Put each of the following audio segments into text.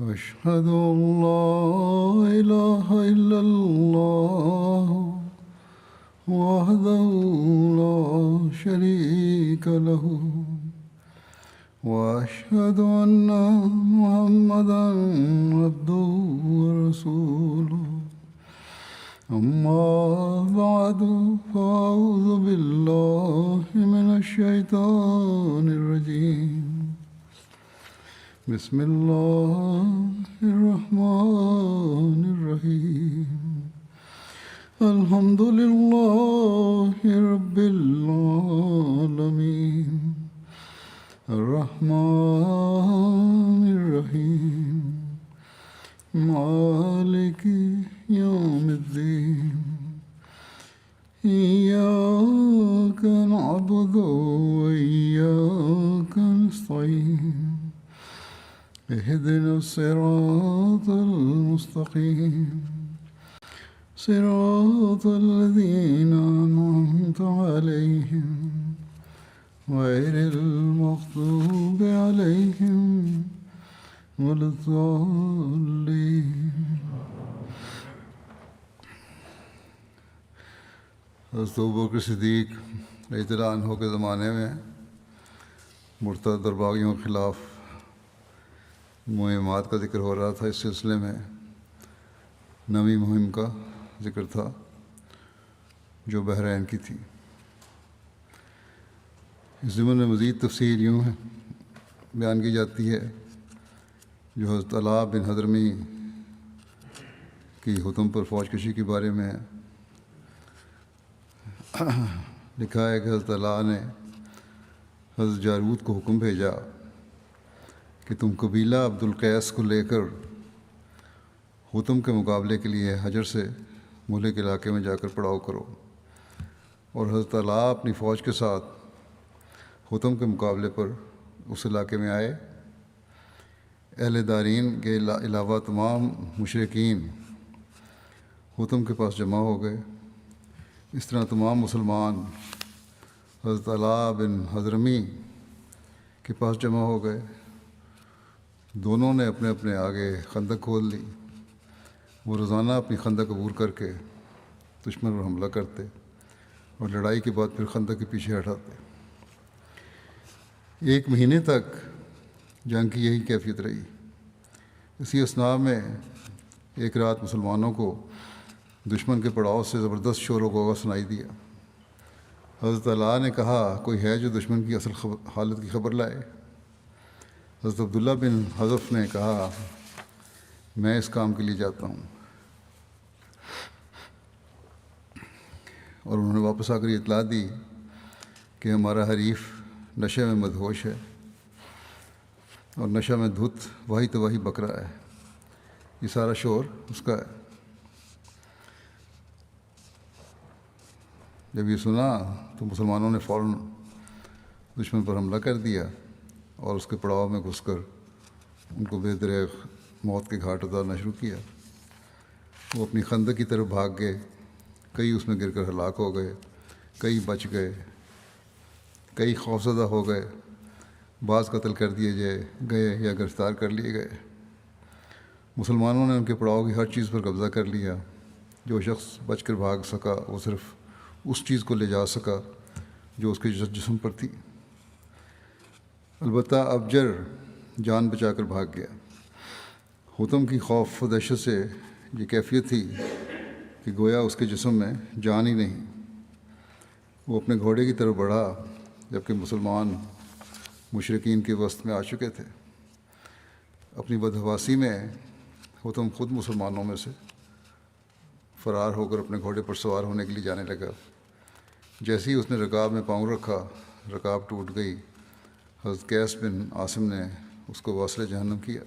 أشهد أن لا إله إلا الله وحده لا شريك له وأشهد أن محمدا عبده ورسوله أما بعد فأعوذ بالله من الشيطان الرجيم بسم الله الرحمن الرحيم الحمد لله رب العالمين الرحمن الرحيم مالك يوم الدين إياك نعبد وإياك نستعين اهدنا الصراط المستقيم صراط الذين أنعمت عليهم غير المغضوب عليهم ولا الضالين. حضرت ابوبکر صدیق رضی اللہ عنہ کے زمانے میں مرتد اور باغیوں کے خلاف مہمات کا ذکر ہو رہا تھا. اس سلسلے میں نویں مہم کا ذکر تھا جو بحرین کی تھی. اس ضمن میں مزید تفصیل یوں ہے بیان کی جاتی ہے جو حضرت علاء بن حضرمی کی حتم پر فوج کشی کے بارے میں ہے. لکھا ہے کہ حضرت علاء نے حضرت جارود کو حکم بھیجا کہ تم قبیلہ عبدالقیس کو لے کر حتم کے مقابلے کے لیے حجر سے مہلک علاقے میں جا کر پڑاؤ کرو. اور حضرت علاء اپنی فوج کے ساتھ حتم کے مقابلے پر اس علاقے میں آئے. اہل دارین کے علاوہ تمام مشرکین حتم کے پاس جمع ہو گئے. اس طرح تمام مسلمان حضرت علاء بن حضرمی کے پاس جمع ہو گئے. دونوں نے اپنے اپنے آگے خندق کھول لی. وہ روزانہ اپنی خندق عبور کر کے دشمن پر حملہ کرتے اور لڑائی کے بعد پھر خندق کے پیچھے ہٹاتے. 1 مہینے تک جنگ کی یہی کیفیت رہی. اسی اثناء میں ایک رات مسلمانوں کو دشمن کے پڑاؤ سے زبردست شور و غوغا سنائی دیا. حضرت علاء نے کہا کوئی ہے جو دشمن کی اصل حالت کی خبر لائے. حضرت عبداللہ بن حذف نے کہا میں اس کام کے لیے جاتا ہوں. اور انہوں نے واپس آ کر یہ اطلاع دی کہ ہمارا حریف نشے میں مدہوش ہے اور نشہ میں دھت واہی تواہی بک رہا ہے. یہ سارا شور اس کا ہے. جب یہ سنا تو مسلمانوں نے فوراً دشمن پر حملہ کر دیا اور اس کے پڑاؤ میں گھس کر ان کو بے دریغ موت کے گھاٹ اتارنا شروع کیا. وہ اپنی خندق کی طرف بھاگ گئے. کئی اس میں گر کر ہلاک ہو گئے, کئی بچ گئے, کئی خوفزدہ ہو گئے, بعض قتل کر دیے گئے یا گرفتار کر لیے گئے. مسلمانوں نے ان کے پڑاؤ کی ہر چیز پر قبضہ کر لیا. جو شخص بچ کر بھاگ سکا وہ صرف اس چیز کو لے جا سکا جو اس کے جسم پر تھی. البتہ ابجر جان بچا کر بھاگ گیا. حتم کی خوف و دہشت سے یہ کیفیت تھی کہ گویا اس کے جسم میں جان ہی نہیں. وہ اپنے گھوڑے کی طرف بڑھا جبکہ مسلمان مشرکین کے وسط میں آ چکے تھے. اپنی بدحواسی میں حتم خود مسلمانوں میں سے فرار ہو کر اپنے گھوڑے پر سوار ہونے کے لیے جانے لگا. جیسے ہی اس نے رکاب میں پاؤں رکھا رکاب ٹوٹ گئی. حضرت قیس بن عاصم نے اس کو واصل جہنم کیا.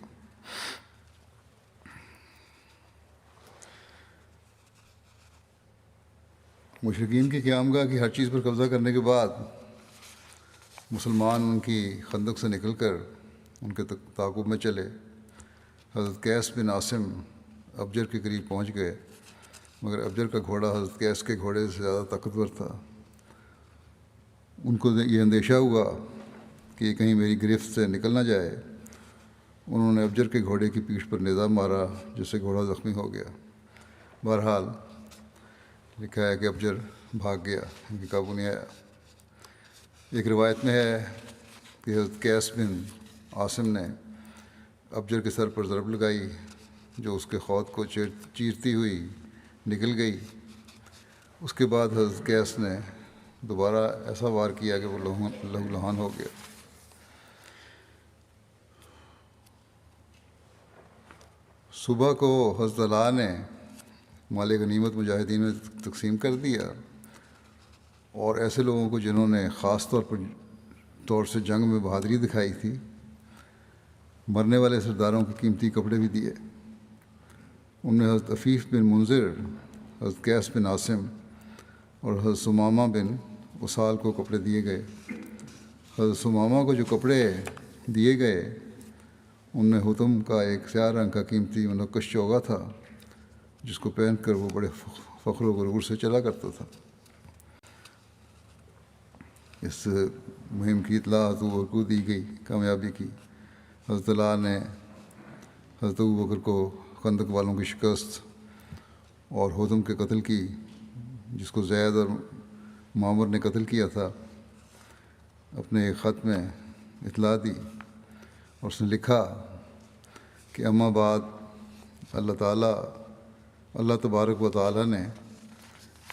مشرکین کی قیامگاہ کی ہر چیز پر قبضہ کرنے کے بعد مسلمان ان کی خندق سے نکل کر ان کے تعاقب میں چلے. حضرت قیس بن عاصم ابجر کے قریب پہنچ گئے مگر ابجر کا گھوڑا حضرت قیس کے گھوڑے سے زیادہ طاقتور تھا. ان کو یہ اندیشہ ہوا کہ یہ کہیں میری گرفت سے نکل نہ جائے انہوں نے ابجر کے گھوڑے کی پیٹھ پر نیزہ مارا جس سے گھوڑا زخمی ہو گیا۔ بہرحال لکھا ہے کہ ابجر بھاگ گیا، ان کی قابو نہیں آیا۔ ایک روایت میں ہے کہ حضرت قیس بن عاصم نے ابجر کے سر پر ضرب لگائی جو اس کے خود کو چیرتی ہوئی نکل گئی۔ اس کے بعد حضرت قیس نے دوبارہ ایسا وار کیا کہ وہ لہو لہان ہو گیا۔ صبح کو حضرت علاء نے مال غنیمت مجاہدین میں تقسیم کر دیا، اور ایسے لوگوں کو جنہوں نے خاص طور سے جنگ میں بہادری دکھائی تھی، مرنے والے سرداروں کے قیمتی کپڑے بھی دیے۔ ان میں حضرت عفیف بن منذر، حضرت قیس بن عاصم اور حضرت ثمامہ بن اسال کو کپڑے دیے گئے۔ حضرت ثمامہ کو جو کپڑے دیے گئے ان میں حتم کا ایک سیاہ رنگ کا قیمتی منقش چوغا تھا جس کو پہن کر وہ بڑے فخر و غرور سے چلا کرتا تھا۔ اس مہم کی اطلاع حضرت ابوبکر کو دی گئی کامیابی کی۔ حضرت علاء نے حضرت ابوبکر کو خندق والوں کی شکست اور حتم کے قتل کی، جس کو زید اور معمر نے قتل کیا تھا، اپنے ایک خط میں اطلاع دی، اور اس نے لکھا کہ اما بعد اللہ تبارک و تعالیٰ نے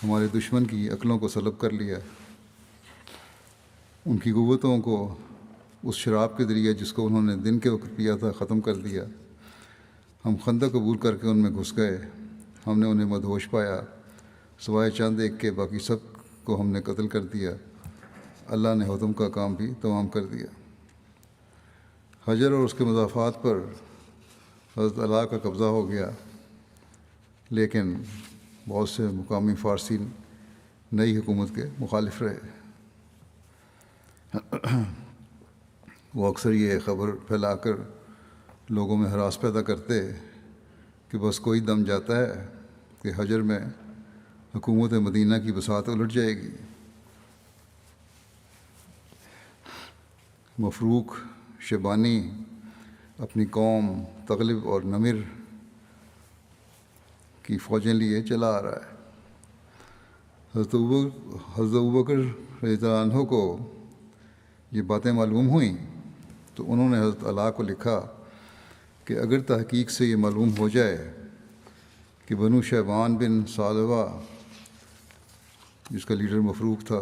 ہمارے دشمن کی عقلوں کو سلب کر لیا، ان کی قوتوں کو اس شراب کے ذریعے جس کو انہوں نے دن کے وقت پیا تھا ختم کر دیا۔ ہم خندق عبور کر کے ان میں گھس گئے، ہم نے انہیں مدہوش پایا، سوائے چند ایک کے باقی سب کو ہم نے قتل کر دیا۔ اللہ نے حتم کا کام بھی تمام کر دیا۔ حجر اور اس کے مضافات پر حضرت علاء کا قبضہ ہو گیا، لیکن بہت سے مقامی فارسی نئی حکومت کے مخالف رہے۔ وہ اکثر یہ خبر پھیلا کر لوگوں میں ہراس پیدا کرتے کہ بس کوئی دم جاتا ہے کہ حجر میں حکومت مدینہ کی بساط الٹ جائے گی۔ مفروق شیبانی اپنی قوم تغلب اور نمر کی فوجیں لیے چلا آ رہا ہے۔ حضرت ابوبکر رضی اللہ عنہ کو یہ باتیں معلوم ہوئیں تو انہوں نے حضرت علاء کو لکھا کہ اگر تحقیق سے یہ معلوم ہو جائے کہ بنو شیبان بن ثعلبہ، جس کا لیڈر مفروق تھا،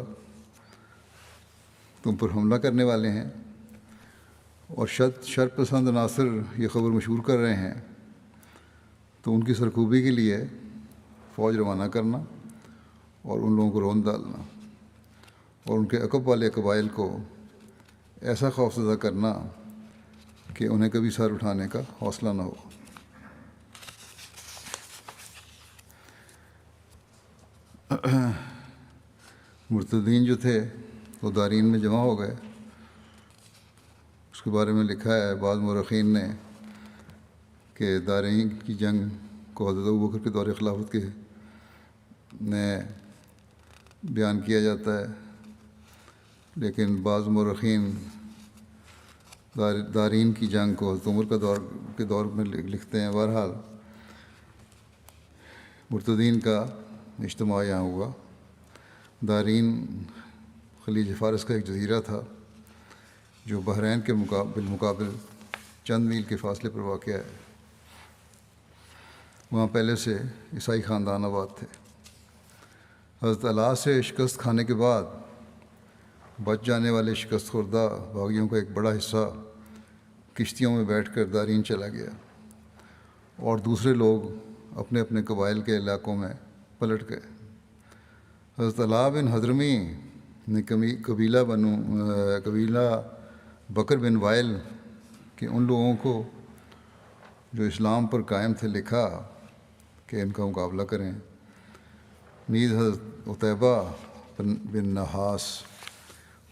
تم پر حملہ کرنے والے ہیں اور شر پسند عناصر یہ خبر مشہور کر رہے ہیں، تو ان کی سرکوبی کے لیے فوج روانہ کرنا اور ان لوگوں کو روند ڈالنا اور ان کے عقب والے قبائل کو ایسا خوف زدہ کرنا کہ انہیں کبھی سر اٹھانے کا حوصلہ نہ ہو۔ مرتدین جو تھے وہ دارین میں جمع ہو گئے۔ اس کے بارے میں لکھا ہے بعض مورخین نے کہ دارین کی جنگ کو حضرت ابوبکر کے دور خلافت کے میں بیان کیا جاتا ہے، لیکن بعض مورخین دارین کی جنگ کو حضرت عمر کے دور میں لکھتے ہیں۔ بہرحال مرتدین کا اجتماع یہاں ہوا۔ دارین خلیج فارس کا ایک جزیرہ تھا جو بحرین کے بالمقابل چند میل کے فاصلے پر واقع ہے۔ وہاں پہلے سے عیسائی خاندان آباد تھے۔ حضرت علاء سے شکست کھانے کے بعد بچ جانے والے شکست خوردہ باغیوں کا ایک بڑا حصہ کشتیوں میں بیٹھ کر دارین چلا گیا اور دوسرے لوگ اپنے اپنے قبائل کے علاقوں میں پلٹ گئے۔ حضرت علاء بن حضرمی نے قبیلہ بکر بن وائل کہ ان لوگوں کو جو اسلام پر قائم تھے لکھا کہ ان کا مقابلہ کریں۔ نیز حضرت عتیبہ بن نحاس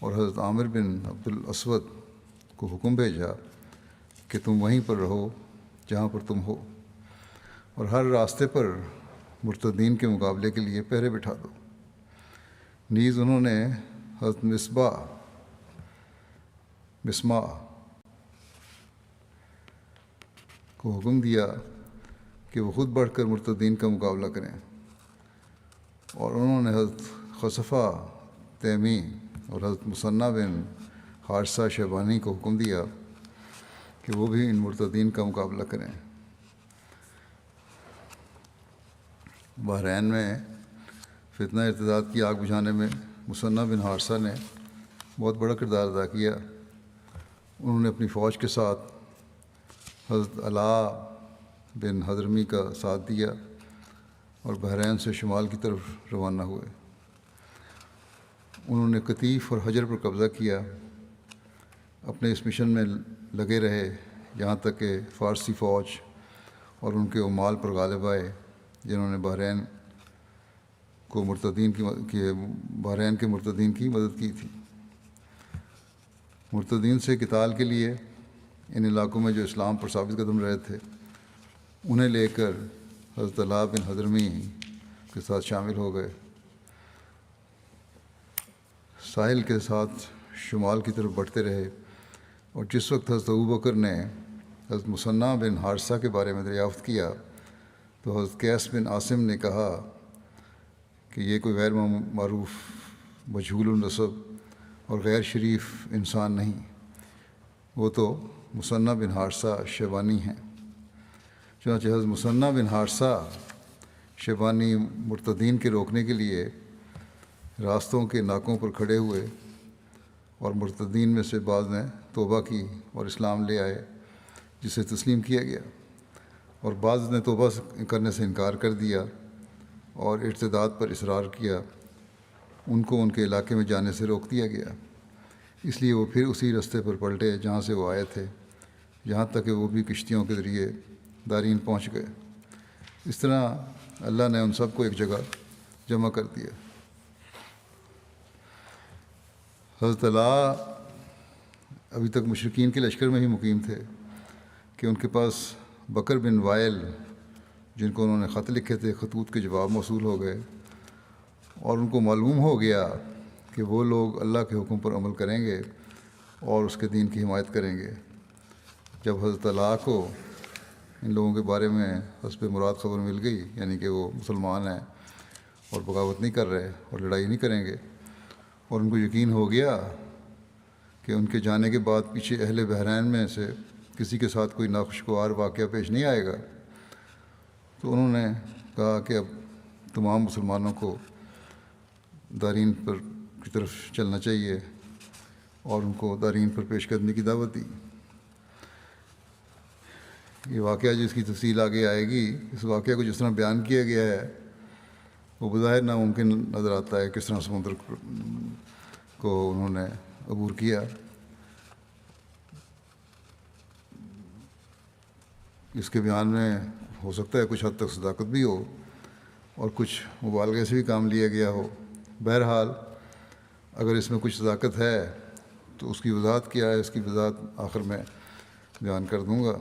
اور حضرت عامر بن عبد الاسود کو حکم بھیجا کہ تم وہیں پر رہو جہاں پر تم ہو، اور ہر راستے پر مرتدین کے مقابلے کے لیے پہرے بٹھا دو۔ نیز انہوں نے حضرت مسمع کو حکم دیا کہ وہ خود بڑھ کر مرتدین کا مقابلہ کریں، اور انہوں نے حضرت خصفہ تیمی اور حضرت مثنیٰ بن حارثہ شیبانی کو حکم دیا کہ وہ بھی ان مرتدین کا مقابلہ کریں۔ بحرین میں فتنہ ارتداد کی آگ بجھانے میں مثنیٰ بن حارثہ نے بہت بڑا کردار ادا کیا۔ انہوں نے اپنی فوج کے ساتھ حضرت علاء بن حضرمی کا ساتھ دیا اور بحرین سے شمال کی طرف روانہ ہوئے۔ انہوں نے قطیف اور حجر پر قبضہ کیا، اپنے اس مشن میں لگے رہے یہاں تک کہ فارسی فوج اور ان کے عمال پر غالب آئے، جنہوں نے بحرین کے مرتدین کی مدد کی تھی۔ مرتدین سے قتال کے لیے ان علاقوں میں جو اسلام پر ثابت قدم رہے تھے انہیں لے کر حضرت علاء بن حضرمی کے ساتھ شامل ہو گئے۔ ساحل کے ساتھ شمال کی طرف بڑھتے رہے، اور جس وقت حضرت ابوبکر نے حضرت مثنیٰ بن حارثہ کے بارے میں دریافت کیا تو حضرت قیس بن عاصم نے کہا کہ یہ کوئی غیر معروف مجہول النسب اور غیر شریف انسان نہیں، وہ تو مثنیٰ بن حارثہ شیبانی ہیں۔ چنانچہ حضرت مثنیٰ بن حارثہ شیبانی مرتدین کے روکنے کے لیے راستوں کے ناکوں پر کھڑے ہوئے، اور مرتدین میں سے بعض نے توبہ کی اور اسلام لے آئے، جسے تسلیم کیا گیا، اور بعض نے توبہ کرنے سے انکار کر دیا اور ارتداد پر اصرار کیا۔ ان کو ان کے علاقے میں جانے سے روک دیا گیا، اس لیے وہ پھر اسی رستے پر پلٹے جہاں سے وہ آئے تھے، یہاں تک کہ وہ بھی کشتیوں کے ذریعے دارین پہنچ گئے۔ اس طرح اللہ نے ان سب کو ایک جگہ جمع کر دیا۔ حضرت علاء ابھی تک مشرکین کے لشکر میں ہی مقیم تھے کہ ان کے پاس بکر بن وائل، جن کو انہوں نے خط لکھے تھے، خطوط کے جواب موصول ہو گئے، اور ان کو معلوم ہو گیا کہ وہ لوگ اللہ کے حکم پر عمل کریں گے اور اس کے دین کی حمایت کریں گے۔ جب حضرت علاء کو ان لوگوں کے بارے میں حسب مراد خبر مل گئی، یعنی کہ وہ مسلمان ہیں اور بغاوت نہیں کر رہے اور لڑائی نہیں کریں گے، اور ان کو یقین ہو گیا کہ ان کے جانے کے بعد پیچھے اہل بحرین میں سے کسی کے ساتھ کوئی ناخوشگوار واقعہ پیش نہیں آئے گا، تو انہوں نے کہا کہ اب تمام مسلمانوں کو دارین پر کی طرف چلنا چاہیے، اور ان کو دارین پر پیش قدمی کی دعوت دی۔ یہ واقعہ جس کی تفصیل آگے آئے گی، اس واقعہ کو جس طرح بیان کیا گیا ہے وہ بظاہر ناممکن نظر آتا ہے، کس طرح سمندر کو انہوں نے عبور کیا۔ اس کے بیان میں ہو سکتا ہے کچھ حد تک صداقت بھی ہو اور کچھ مبالغے سے بھی کام لیا گیا ہو۔ بہرحال اگر اس میں کچھ صداقت ہے تو اس کی وضاحت کیا ہے، اس کی وضاحت آخر میں بیان کر دوں گا۔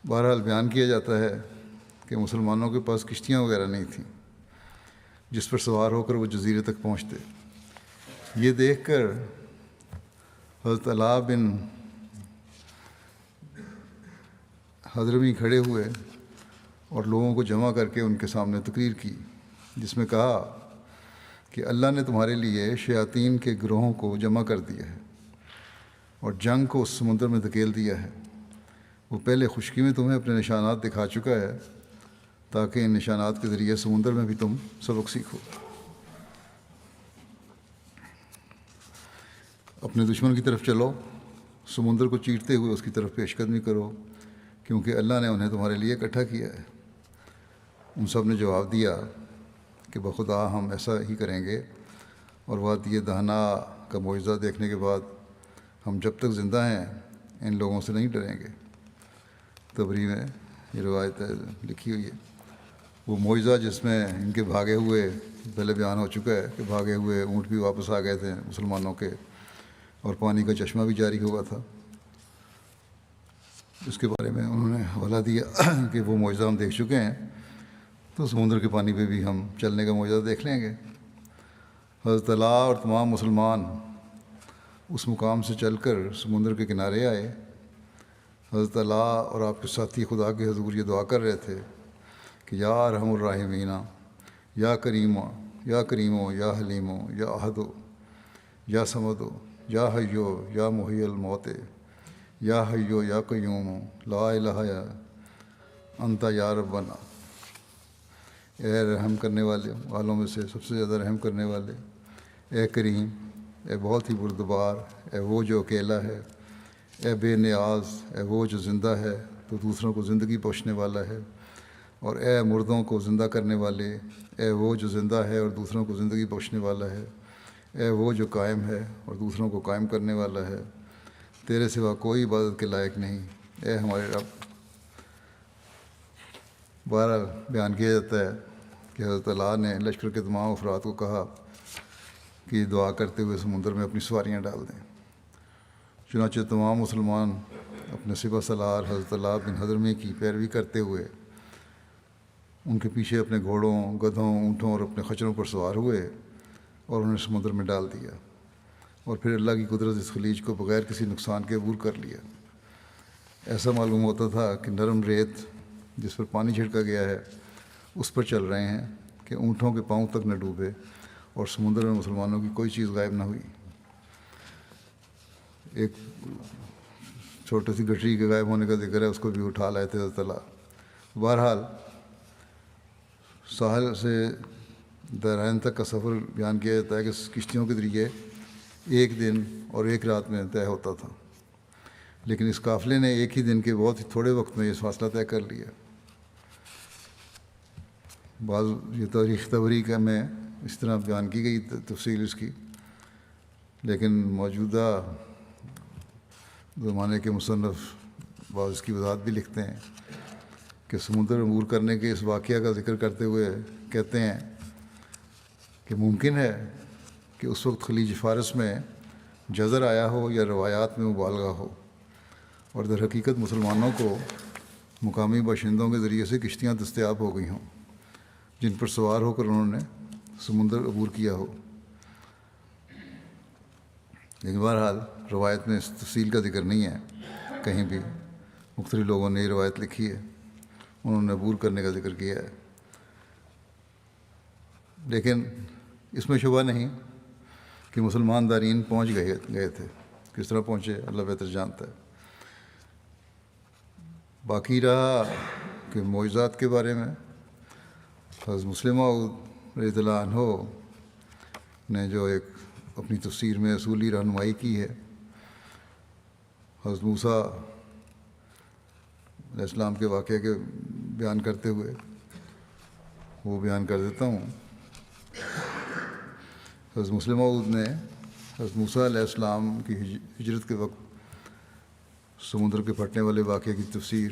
بہرحال بیان کیا جاتا ہے کہ مسلمانوں کے پاس کشتیاں وغیرہ نہیں تھیں جس پر سوار ہو کر وہ جزیرے تک پہنچتے۔ یہ دیکھ کر حضرت علاء بن حضرمی کھڑے ہوئے اور لوگوں کو جمع کر کے ان کے سامنے تقریر کی، جس میں کہا کہ اللہ نے تمہارے لیے شیاطین کے گروہوں کو جمع کر دیا ہے اور جنگ کو اس سمندر میں دھکیل دیا ہے۔ وہ پہلے خشکی میں تمہیں اپنے نشانات دکھا چکا ہے تاکہ ان نشانات کے ذریعے سمندر میں بھی تم سبق سیکھو۔ اپنے دشمن کی طرف چلو، سمندر کو چیرتے ہوئے اس کی طرف پیش قدمی کرو، کیونکہ اللہ نے انہیں تمہارے لیے اکٹھا کیا ہے۔ ان سب نے جواب دیا کہ بخدا ہم ایسا ہی کریں گے، اور وادی دہنا کا معجزہ دیکھنے کے بعد ہم جب تک زندہ ہیں ان لوگوں سے نہیں ڈریں گے۔ تبری میں یہ روایت لکھی ہوئی ہے۔ وہ معجزہ جس میں ان کے بھاگے ہوئے، پہلے بیان ہو چکا ہے کہ بھاگے ہوئے اونٹ بھی واپس آ گئے تھے مسلمانوں کے، اور پانی کا چشمہ بھی جاری ہوا تھا، اس کے بارے میں انہوں نے حوالہ دیا کہ وہ معجزہ ہم دیکھ چکے ہیں، تو سمندر کے پانی پہ بھی ہم چلنے کا معجزہ دیکھ لیں گے۔ حضرت علاء اور تمام مسلمان اس مقام سے چل کر سمندر کے کنارے آئے۔ حضرت اللہ اور آپ کے ساتھی خدا کے حضور یہ دعا کر رہے تھے کہ یا ارحم الراحمین، یا کریمو، یا کریمو، یا حلیمو، یا احدو، یا سمدو، یا حیو، یا محی الموت، یا حیو، یا قیوم، لا الہ یا انت یا ربنا۔ اے رحم کرنے والوں میں سے سب سے زیادہ رحم کرنے والے، اے کریم، اے بہت ہی بردبار، اے وہ جو اکیلا ہے، اے بے نیاز، اے وہ جو زندہ ہے تو دوسروں کو زندگی بخشنے والا ہے، اور اے مردوں کو زندہ کرنے والے، اے وہ جو زندہ ہے اور دوسروں کو زندگی بخشنے والا ہے، اے وہ جو قائم ہے اور دوسروں کو قائم کرنے والا ہے، تیرے سوا کوئی عبادت کے لائق نہیں، اے ہمارے رب۔ بہرحال بیان کیا جاتا ہے کہ حضرت اللہ نے لشکر کے تمام افراد کو کہا کہ یہ دعا کرتے ہوئے سمندر میں اپنی سواریاں ڈال دیں۔ چنانچہ تمام مسلمان اپنے سپہ سالار حضرت اللہ بن حضرمی کی پیروی کرتے ہوئے ان کے پیچھے اپنے گھوڑوں، گدھوں، اونٹوں اور اپنے خچروں پر سوار ہوئے اور انہیں سمندر میں ڈال دیا، اور پھر اللہ کی قدرت اس خلیج کو بغیر کسی نقصان کے عبور کر لیا۔ ایسا معلوم ہوتا تھا کہ نرم ریت جس پر پانی چھڑکا گیا ہے اس پر چل رہے ہیں کہ اونٹوں کے پاؤں تک نہ ڈوبے، اور سمندر میں مسلمانوں کی کوئی چیز غائب نہ ہوئی۔ ایک چھوٹی سی گٹری کے غائب ہونے کا ذکر ہے، اس کو بھی اٹھا لائے تھے حضرت اللہ۔ بہرحال ساحل سے دارائن تک کا سفر بیان کیا جاتا ہے کہ کشتیوں کے ذریعے ایک دن اور ایک رات میں طے ہوتا تھا، لیکن اس قافلے نے ایک ہی دن کے بہت ہی تھوڑے وقت میں یہ فاصلہ طے کر لیا۔ بعض یہ تاریخ تبری کا میں اس طرح بیان کی گئی تفصیل اس کی، لیکن موجودہ زمانے کے مصنف بعض اس کی وضاحت بھی لکھتے ہیں کہ سمندر عبور کرنے کے اس واقعہ کا ذکر کرتے ہوئے کہتے ہیں کہ ممکن ہے کہ اس وقت خلیج فارس میں جزر آیا ہو یا روایات میں مبالغہ ہو، اور در حقیقت مسلمانوں کو مقامی باشندوں کے ذریعے سے کشتیاں دستیاب ہو گئی ہوں جن پر سوار ہو کر انہوں نے سمندر عبور کیا ہو۔ لیکن بہرحال روایت میں اس تفصیل کا ذکر نہیں ہے کہیں بھی، مختلف لوگوں نے یہ روایت لکھی ہے، انہوں نے عبور کرنے کا ذکر کیا ہے، لیکن اس میں شبہ نہیں کہ مسلمان دارین پہنچ گئے تھے۔ کس طرح پہنچے اللہ بہتر جانتا ہے۔ باقی رہا کہ معجزات کے بارے میں حضرت مسلم موعود رضی اللہ عنہ نے جو ایک اپنی تفسیر میں اصولی رہنمائی کی ہے، حضرت موسیٰ علیہ السلام کے واقعے کے بیان کرتے ہوئے وہ بیان کر دیتا ہوں۔ حضرت مسلم موعود نے حضرت موسیٰ علیہ السلام کی ہجرت کے وقت سمندر کے پھٹنے والے واقعے کی تفسیر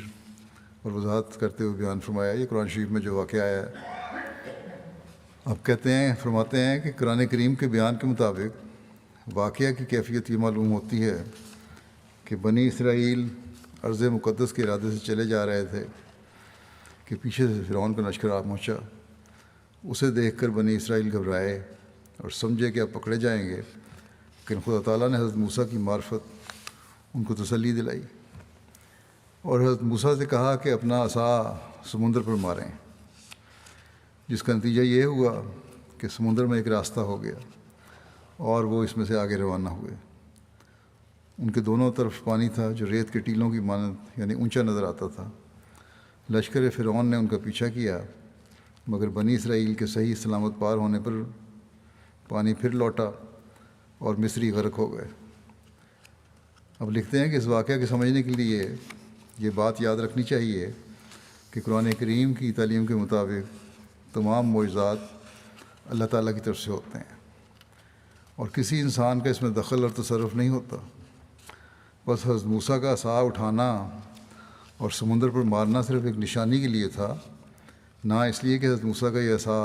اور وضاحت کرتے ہوئے بیان فرمایا۔ یہ قرآن شریف میں جو واقعہ آیا ہے، اب فرماتے ہیں کہ قرآن کریم کے بیان کے مطابق واقعہ کی کیفیت یہ معلوم ہوتی ہے کہ بنی اسرائیل ارض مقدس کے ارادے سے چلے جا رہے تھے کہ پیچھے سے فرعون کا لشکر آ پہنچا۔ اسے دیکھ کر بنی اسرائیل گھبرائے اور سمجھے کہ اب پکڑے جائیں گے، لیکن خدا تعالیٰ نے حضرت موسیٰ کی معرفت ان کو تسلی دلائی اور حضرت موسیٰ سے کہا کہ اپنا عصا سمندر پر ماریں، جس کا نتیجہ یہ ہوا کہ سمندر میں ایک راستہ ہو گیا اور وہ اس میں سے آگے روانہ ہوئے۔ ان کے دونوں طرف پانی تھا جو ریت کے ٹیلوں کی مانند یعنی اونچا نظر آتا تھا۔ لشکر فرعون نے ان کا پیچھا کیا، مگر بنی اسرائیل کے صحیح سلامت پار ہونے پر پانی پھر لوٹا اور مصری غرق ہو گئے۔ اب لکھتے ہیں کہ اس واقعہ کے سمجھنے کے لیے یہ بات یاد رکھنی چاہیے کہ قرآن کریم کی تعلیم کے مطابق تمام معجزات اللہ تعالیٰ کی طرف سے ہوتے ہیں اور کسی انسان کا اس میں دخل اور تصرف نہیں ہوتا۔ بس حضرت موسیٰ کا عصا اٹھانا اور سمندر پر مارنا صرف ایک نشانی کے لیے تھا، نہ اس لیے کہ حضرت موسیٰ کا یہ عصا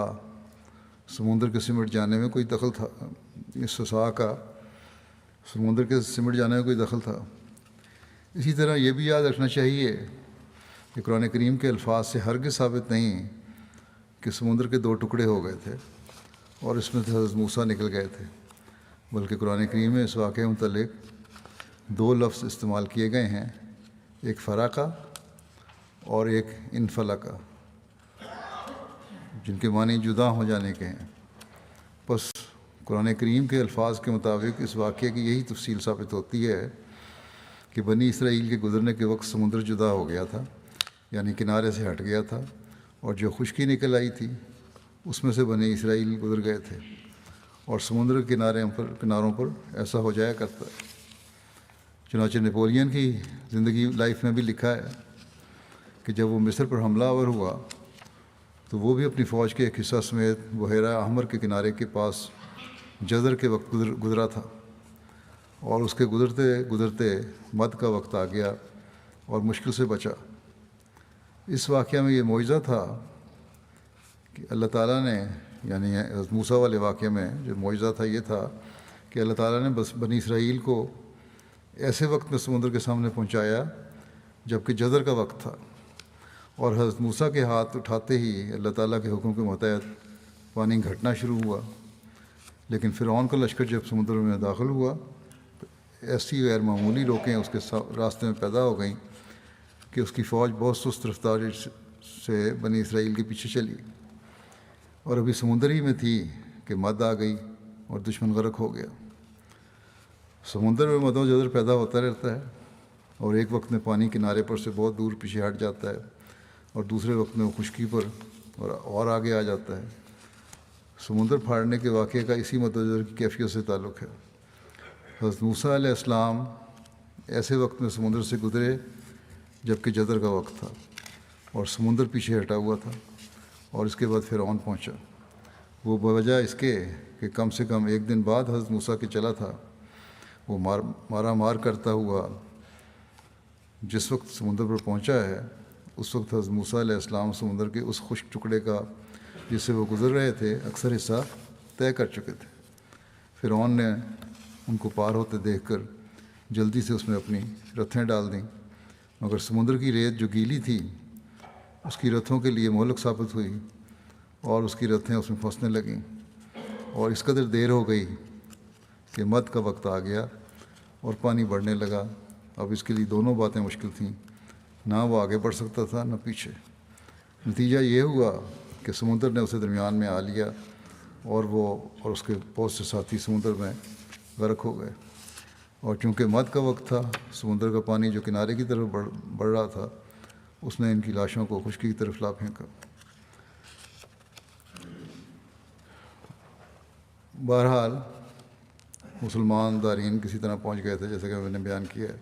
سمندر کے سمٹ جانے میں کوئی دخل تھا۔ اس عصا کا سمندر کے سمٹ جانے میں کوئی دخل تھا۔ اسی طرح یہ بھی یاد رکھنا چاہیے کہ قرآن کریم کے الفاظ سے ہرگز ثابت نہیں کہ سمندر کے دو ٹکڑے ہو گئے تھے اور اس میں سے حضرت موسیٰ نکل گئے تھے، بلکہ قرآن کریم میں اس واقعے متعلق دو لفظ استعمال کیے گئے ہیں، ایک فراقہ اور ایک انفلقہ، جن کے معنی جدا ہو جانے کے ہیں۔ بس قرآن کریم کے الفاظ کے مطابق اس واقعے کی یہی تفصیل ثابت ہوتی ہے کہ بنی اسرائیل کے گزرنے کے وقت سمندر جدا ہو گیا تھا، یعنی کنارے سے ہٹ گیا تھا، اور جو خشکی نکل آئی تھی اس میں سے بنی اسرائیل گزر گئے تھے، اور سمندر کے کناروں پر ایسا ہو جایا کرتا ہے۔ چنانچہ نیپولین کی زندگی لائف میں بھی لکھا ہے کہ جب وہ مصر پر حملہ آور ہوا تو وہ بھی اپنی فوج کے ایک حصہ سمیت بحیرہ احمر کے کنارے کے پاس جزر کے وقت گزرا تھا، اور اس کے گزرتے گزرتے مد کا وقت آ گیا اور مشکل سے بچا۔ اس واقعہ میں یہ معجزہ تھا کہ اللہ تعالیٰ نے، یعنی حضرت موسیٰ والے واقعے میں جو معجزہ تھا یہ تھا کہ اللہ تعالیٰ نے بس بنی اسرائیل کو ایسے وقت میں سمندر کے سامنے پہنچایا جب کہ جزر کا وقت تھا، اور حضرت موسیٰ کے ہاتھ اٹھاتے ہی اللہ تعالیٰ کے حکم کے متحد پانی گھٹنا شروع ہوا۔ لیکن فرعون کا لشکر جب سمندر میں داخل ہوا تو ایسی غیر معمولی روکیں اس کے راستے میں پیدا ہو گئیں کہ اس کی فوج بہت سست رفتاری سے بنی اسرائیل کے پیچھے چلی، اور ابھی سمندر ہی میں تھی کہ مد آ گئی اور دشمن غرق ہو گیا۔ سمندر میں مد و جزر پیدا ہوتا رہتا ہے، اور ایک وقت میں پانی کنارے پر سے بہت دور پیچھے ہٹ جاتا ہے، اور دوسرے وقت میں وہ خشکی پر اور آگے آ جاتا ہے۔ سمندر پھاڑنے کے واقعے کا اسی مد و جزر کی کیفیت سے تعلق ہے۔ حضرت موسیٰ علیہ السلام ایسے وقت میں سمندر سے گزرے جب کہ جزر کا وقت تھا، اور سمندر پیچھے ہٹا ہوا تھا، اور اس کے بعد فرعون پہنچا۔ وہ بوجہ اس کے کہ کم سے کم ایک دن بعد حضرت موسیٰ کے چلا تھا، وہ مارا مار کرتا ہوا جس وقت سمندر پر پہنچا ہے، اس وقت حضرت موسیٰ علیہ السلام سمندر کے اس خشک ٹکڑے کا جس سے وہ گزر رہے تھے اکثر حصہ طے کر چکے تھے۔ فرعون نے ان کو پار ہوتے دیکھ کر جلدی سے اس میں اپنی رتھیں ڈال دیں، مگر سمندر کی ریت جو گیلی تھی اس کی رتھوں کے لیے مہلک ثابت ہوئی، اور اس کی رتھیں اس میں پھنسنے لگیں، اور اس قدر دیر ہو گئی کہ مد کا وقت آ گیا اور پانی بڑھنے لگا۔ اب اس کے لیے دونوں باتیں مشکل تھیں، نہ وہ آگے بڑھ سکتا تھا نہ پیچھے۔ نتیجہ یہ ہوا کہ سمندر نے اسے درمیان میں آ لیا، اور وہ اور اس کے بہت سے ساتھی سمندر میں غرق ہو گئے۔ اور چونکہ مد کا وقت تھا، سمندر کا پانی جو کنارے کی طرف بڑھ رہا تھا اس نے ان کی لاشوں کو خشکی کی طرف لا پھینکا۔ بہرحال مسلمان دارین کسی طرح پہنچ گئے تھے، جیسا کہ میں نے بیان کیا ہے،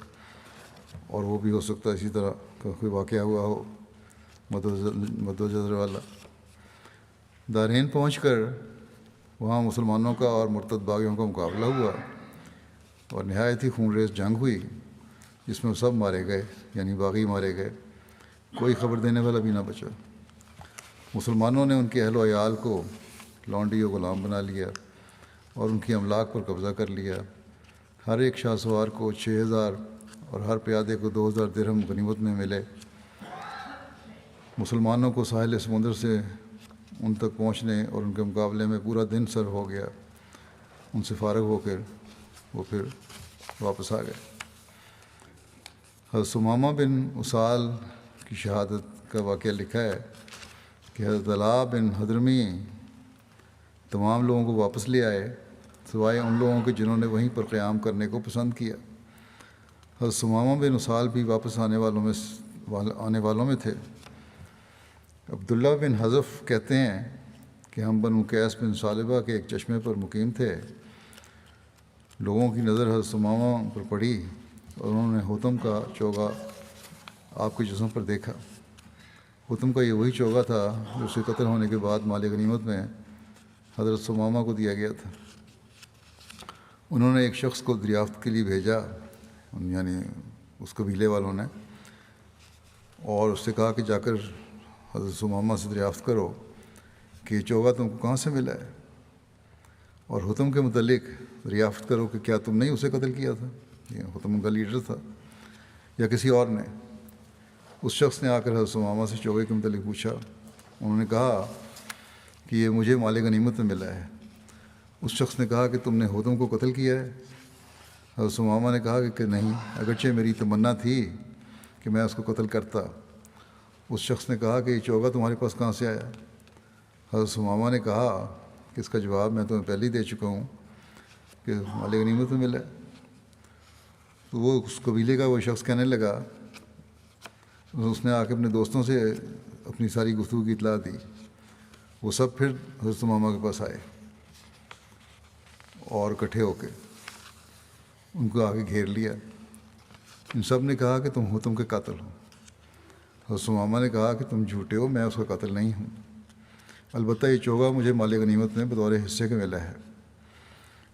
اور وہ بھی ہو سکتا ہے اسی طرح کا کوئی واقعہ ہوا ہو مد و جزر والا۔ دارین پہنچ کر وہاں مسلمانوں کا اور مرتد باغیوں کا مقابلہ ہوا، اور نہایت ہی خونریز جنگ ہوئی جس میں سب مارے گئے، یعنی باغی مارے گئے، کوئی خبر دینے والا بھی نہ بچا۔ مسلمانوں نے ان کے اہل و عیال کو لونڈی و غلام بنا لیا اور ان کی املاک پر قبضہ کر لیا۔ ہر ایک شاہ سوار کو 6000 اور ہر پیادے کو 2000 درہم غنیمت میں ملے۔ مسلمانوں کو ساحل سمندر سے ان تک پہنچنے اور ان کے مقابلے میں پورا دن سر ہو گیا۔ ان سے فارغ ہو کر وہ پھر واپس آ گئے۔ حضرت ثمامہ بن اسال کی شہادت کا واقعہ لکھا ہے کہ حضرت علاء بن حضرمی تمام لوگوں کو واپس لے آئے سوائے ان لوگوں کے جنہوں نے وہیں پر قیام کرنے کو پسند کیا۔ حضرت ثمامہ بن اسال بھی واپس آنے والوں میں تھے۔ عبداللہ بن حذف کہتے ہیں کہ ہم بنو قیس بن ثعلبہ کے ایک چشمے پر مقیم تھے۔ لوگوں کی نظر حضرت ثمامہ پر پڑی اور انہوں نے حطم کا چوغا آپ کے جسم پر دیکھا۔ حطم کا یہ وہی چوغا تھا جو اس کے قتل ہونے کے بعد مال غنیمت میں حضرت ثمامہ کو دیا گیا تھا۔ انہوں نے ایک شخص کو دریافت کے لیے بھیجا، یعنی اس قبیلے والوں نے، اور اس سے کہا کہ جا کر حضرت ثمامہ سے دریافت کرو کہ یہ چوغا تم کو کہاں سے ملا ہے، اور حطم کے متعلق دریافت کرو کہ کیا تم نے اسے قتل کیا تھا، یہ حطم ان کا لیڈر تھا، یا کسی اور نے۔ اس شخص نے آ کر حضرت ثمامہ سے چوغے کے متعلق پوچھا۔ انہوں نے کہا کہ یہ مجھے مال غنیمت میں ملا ہے۔ اس شخص نے کہا کہ تم نے حطم کو قتل کیا ہے؟ حضرت ثمامہ نے کہا کہ نہیں، اگرچہ میری تمنا تھی کہ میں اس کو قتل کرتا۔ اس شخص نے کہا کہ یہ چوگا تمہارے پاس کہاں سے آیا؟ حضرت ثمامہ نے کہا کہ اس کا جواب میں تمہیں پہلے ہی دے چکا ہوں کہ مال غنیمت میں ملا۔ تو وہ اس قبیلے کا وہ شخص کہنے لگا، اس نے آ کے اپنے دوستوں سے اپنی ساری گفتگو کی اطلاع دی۔ وہ سب پھر حضرت ثمامہ کے پاس آئے اور اکٹھے ہو کے ان کو آگے گھیر لیا۔ ان سب نے کہا کہ تم حتم کے قاتل ہو۔ حضرت ثمامہ نے کہا کہ تم جھوٹے ہو، میں اس کا قاتل نہیں ہوں، البتہ یہ چوگا مجھے مال غنیمت میں بطور حصے کے ملا ہے۔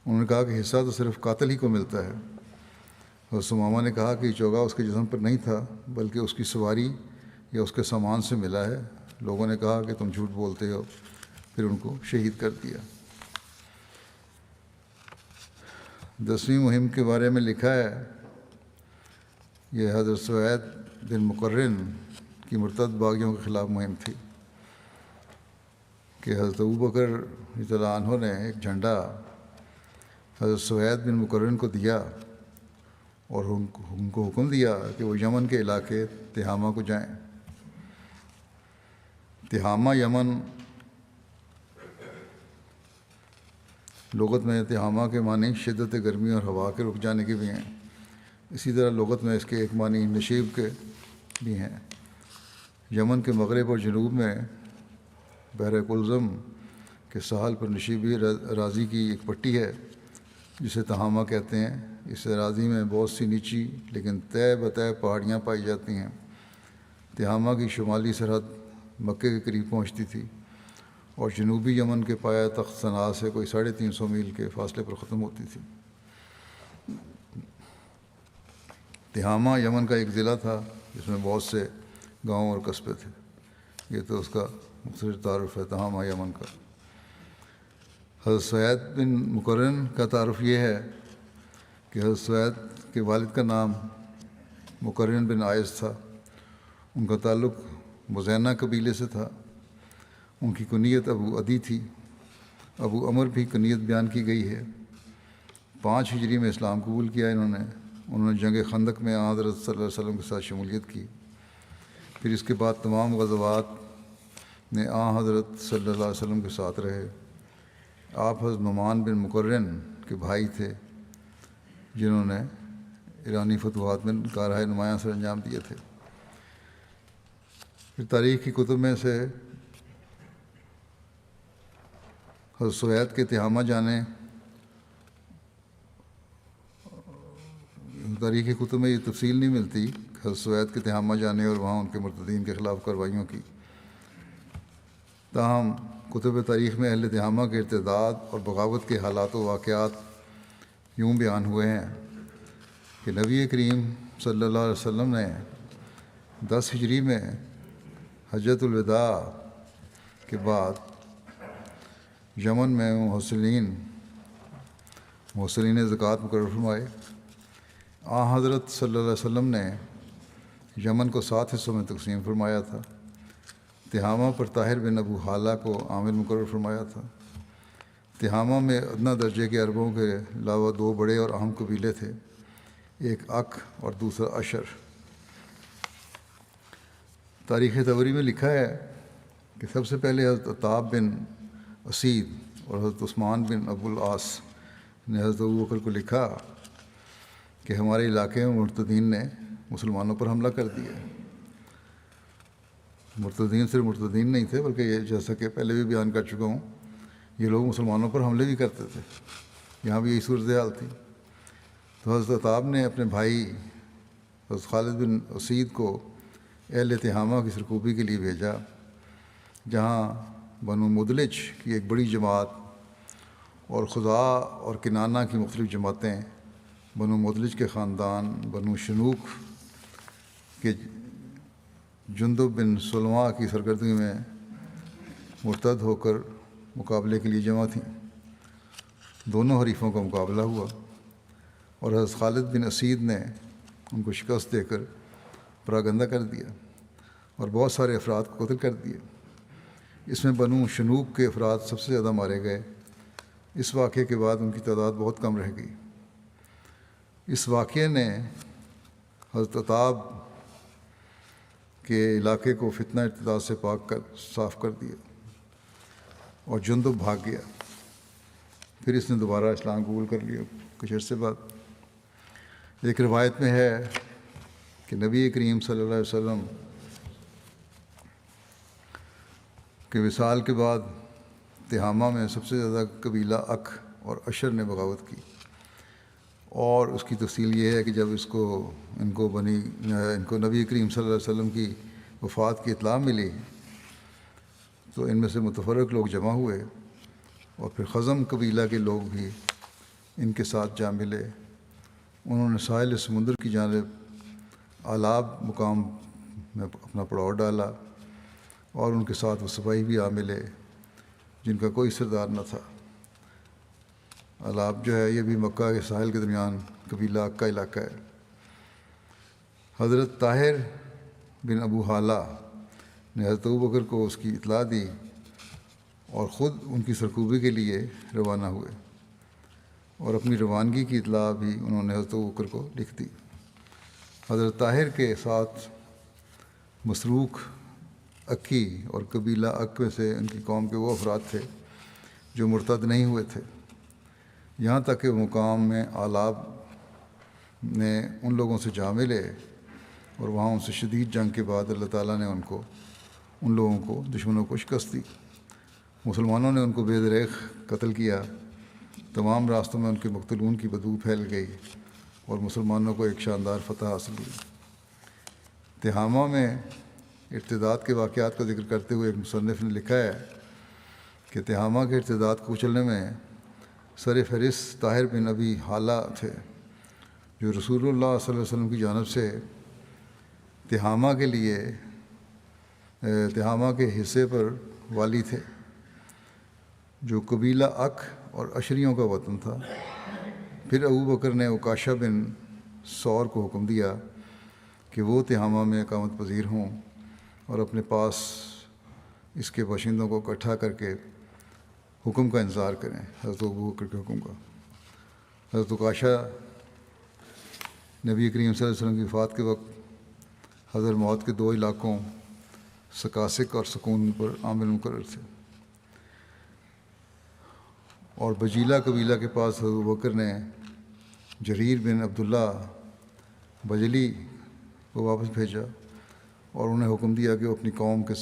انہوں نے کہا کہ حصہ تو صرف قاتل ہی کو ملتا ہے۔ حضرت ثمامہ نے کہا کہ یہ چوگا اس کے جسم پر نہیں تھا بلکہ اس کی سواری یا اس کے سامان سے ملا ہے۔ لوگوں نے کہا کہ تم جھوٹ بولتے ہو، پھر ان کو شہید کر دیا۔ 10ویں مہم کے بارے میں لکھا ہے، یہ حضرت سوید بن مقرن کی مرتد باغیوں کے خلاف مہم تھی کہ حضرت ابوبکر رضی اللہ عنہ نے ایک جھنڈا حضرت سوید بن مقرن کو دیا اور ان کو حکم دیا کہ وہ یمن کے علاقے تہامہ کو جائیں۔ تہامہ یمن لغت میں تہامہ کے معنی شدت گرمی اور ہوا کے رک جانے کے بھی ہیں، اسی طرح لغت میں اس کے ایک معنی نشیب کے بھی ہیں۔ یمن کے مغرب اور جنوب میں بحر کلزم کے ساحل پر نشیبی اراضی کی ایک پٹی ہے جسے تہامہ کہتے ہیں۔ اس اراضی میں بہت سی نیچی لیکن طے بطے پہاڑیاں پائی جاتی ہیں۔ تہامہ کی شمالی سرحد مکے کے قریب پہنچتی تھی اور جنوبی یمن کے پایہ تخت صنعاء سے کوئی 350 میل کے فاصلے پر ختم ہوتی تھی۔ تہامہ یمن کا ایک ضلع تھا جس میں بہت سے گاؤں اور قصبے تھے۔ یہ تو اس کا مختصر تعارف ہے تہامہ یمن کا۔ حضرت سوید بن مقرن کا تعارف یہ ہے کہ حضرت سوید کے والد کا نام مقرن بن عائض تھا۔ ان کا تعلق مزینہ قبیلے سے تھا۔ ان کی کنیت ابو عدی تھی۔ ابو عمر بھی کنیت بیان کی گئی ہے۔ 5 ہجری میں اسلام قبول کیا انہوں نے جنگ خندق میں آن حضرت صلی اللہ علیہ وسلم کے ساتھ شمولیت کی۔ پھر اس کے بعد تمام غزوات میں آن حضرت صلی اللہ علیہ وسلم کے ساتھ رہے۔ آپ حضرت نعمان بن مقرن کے بھائی تھے جنہوں نے ایرانی فتوحات میں کارہائے نمایاں سر انجام دیے تھے۔ پھر تاریخ کی کتب میں سے حضرت سوید کے تہامہ جانے، تاریخی کتب میں یہ تفصیل نہیں ملتی کہ حضرت سوید کے تہامہ جانے اور وہاں ان کے مرتدین کے خلاف کارروائیوں کی۔ تاہم کتب تاریخ میں اہل تہامہ کے ارتداد اور بغاوت کے حالات و واقعات یوں بیان ہوئے ہیں کہ نبی کریم صلی اللہ علیہ وسلم نے 10 ہجری میں حجۃ الوداع کے بعد یمن میں محسنین زکوٰۃ مقرر فرمائے۔ حضرت صلی اللہ علیہ وسلم نے یمن کو 7 حصوں میں تقسیم فرمایا تھا۔ تہامہ پر طاہر بن ابو حالہ کو عامل مقرر فرمایا تھا۔ تہامہ میں ادنیٰ درجے کے عربوں کے علاوہ 2 بڑے اور اہم قبیلے تھے، ایک اک اور دوسرا اشر۔ تاریخ طبری میں لکھا ہے کہ سب سے پہلے حضرت عتاب بن اسید اور حضرت عثمان بن ابو العاص نے حضرت ابوبکر کو لکھا کہ ہمارے علاقے میں مرتدین نے مسلمانوں پر حملہ کر دیا۔ مرتدین صرف مرتدین نہیں تھے بلکہ یہ جیسا کہ پہلے بھی بیان کر چکا ہوں، یہ لوگ مسلمانوں پر حملے بھی کرتے تھے۔ یہاں بھی یہی صورتحال تھی۔ تو حضرت عتاب نے اپنے بھائی حضرت خالد بن اسید کو اہل تہامہ کی سرکوبی کے لیے بھیجا، جہاں بنو مدلج کی ایک بڑی جماعت اور خزاع اور کنانہ کی مختلف جماعتیں بنو مدلج کے خاندان بنو شنوک کے جندب بن سلمہ کی سرگردگی میں مرتد ہو کر مقابلے کے لیے جمع تھیں۔ دونوں حریفوں کا مقابلہ ہوا اور حضرت خالد بن اسید نے ان کو شکست دے کر پراگندہ کر دیا اور بہت سارے افراد کو قتل کر دیا۔ اس میں بنو شنوک کے افراد سب سے زیادہ مارے گئے۔ اس واقعے کے بعد ان کی تعداد بہت کم رہ گئی۔ اس واقعے نے حضرت عتاب کہ علاقے کو فتنہ ارتداد سے پاک کر صاف کر دیا اور جندب بھاگ گیا۔ پھر اس نے دوبارہ اسلام قبول کر لیا کچھ عرصے بعد۔ ایک روایت میں ہے کہ نبی کریم صلی اللہ علیہ وسلم کے وصال کے بعد تہامہ میں سب سے زیادہ قبیلہ اک اور اشر نے بغاوت کی، اور اس کی تفصیل یہ ہے کہ جب ان کو نبی کریم صلی اللہ علیہ وسلم کی وفات کی اطلاع ملی تو ان میں سے متفرق لوگ جمع ہوئے، اور پھر خزم قبیلہ کے لوگ بھی ان کے ساتھ جا ملے۔ انہوں نے ساحل سمندر کی جانب آلاب مقام میں اپنا پڑاؤ ڈالا، اور ان کے ساتھ وہ سپاہی بھی آ ملے جن کا کوئی سردار نہ تھا۔ آلاب جو ہے یہ بھی مکہ کے ساحل کے درمیان قبیلہ اک کا علاقہ ہے۔ حضرت طاہر بن ابو حالہ نے حضرت ابوبکر کو اس کی اطلاع دی اور خود ان کی سرکوبی کے لیے روانہ ہوئے، اور اپنی روانگی کی اطلاع بھی انہوں نے حضرت ابوبکر کو لکھ دی۔ حضرت طاہر کے ساتھ مسروق اکی اور قبیلہ اک میں سے ان کی قوم کے وہ افراد تھے جو مرتد نہیں ہوئے تھے، یہاں تک کہ مقام میں آلاب نے ان لوگوں سے جا ملے، اور وہاں ان سے شدید جنگ کے بعد اللہ تعالیٰ نے ان لوگوں کو دشمنوں کو شکست دی۔ مسلمانوں نے ان کو بے دریغ قتل کیا، تمام راستوں میں ان کے مقتولون کی بدبو پھیل گئی، اور مسلمانوں کو ایک شاندار فتح حاصل ہوئی۔ تہامہ میں ارتداد کے واقعات کا ذکر کرتے ہوئے ایک مصنف نے لکھا ہے کہ تہامہ کے ارتداد کو کچلنے میں سر فہرست طاہر بن ابی حالہ تھے، جو رسول اللہ صلی اللہ علیہ وسلم کی جانب سے تہامہ کے حصے پر والی تھے، جو قبیلہ اک اور اشریوں کا وطن تھا۔ پھر ابوبکر نے عکاشہ بن سور کو حکم دیا کہ وہ تہامہ میں اقامت پذیر ہوں اور اپنے پاس اس کے باشندوں کو اکٹھا کر کے حکم کا انتظار کریں، حضرت ابوبکر کے حکم کا۔ حضرت عکاشہ نبی کریم صلی اللہ علیہ وسلم کی وفات کے وقت حضر موت کے 2 علاقوں سکاسک اور سکون پر عامل مقرر تھے، اور بجیلہ قبیلہ کے پاس حضرت ابوبکر نے جریر بن عبداللہ بجلی کو واپس بھیجا، اور انہیں حکم دیا کہ وہ اپنی قوم کے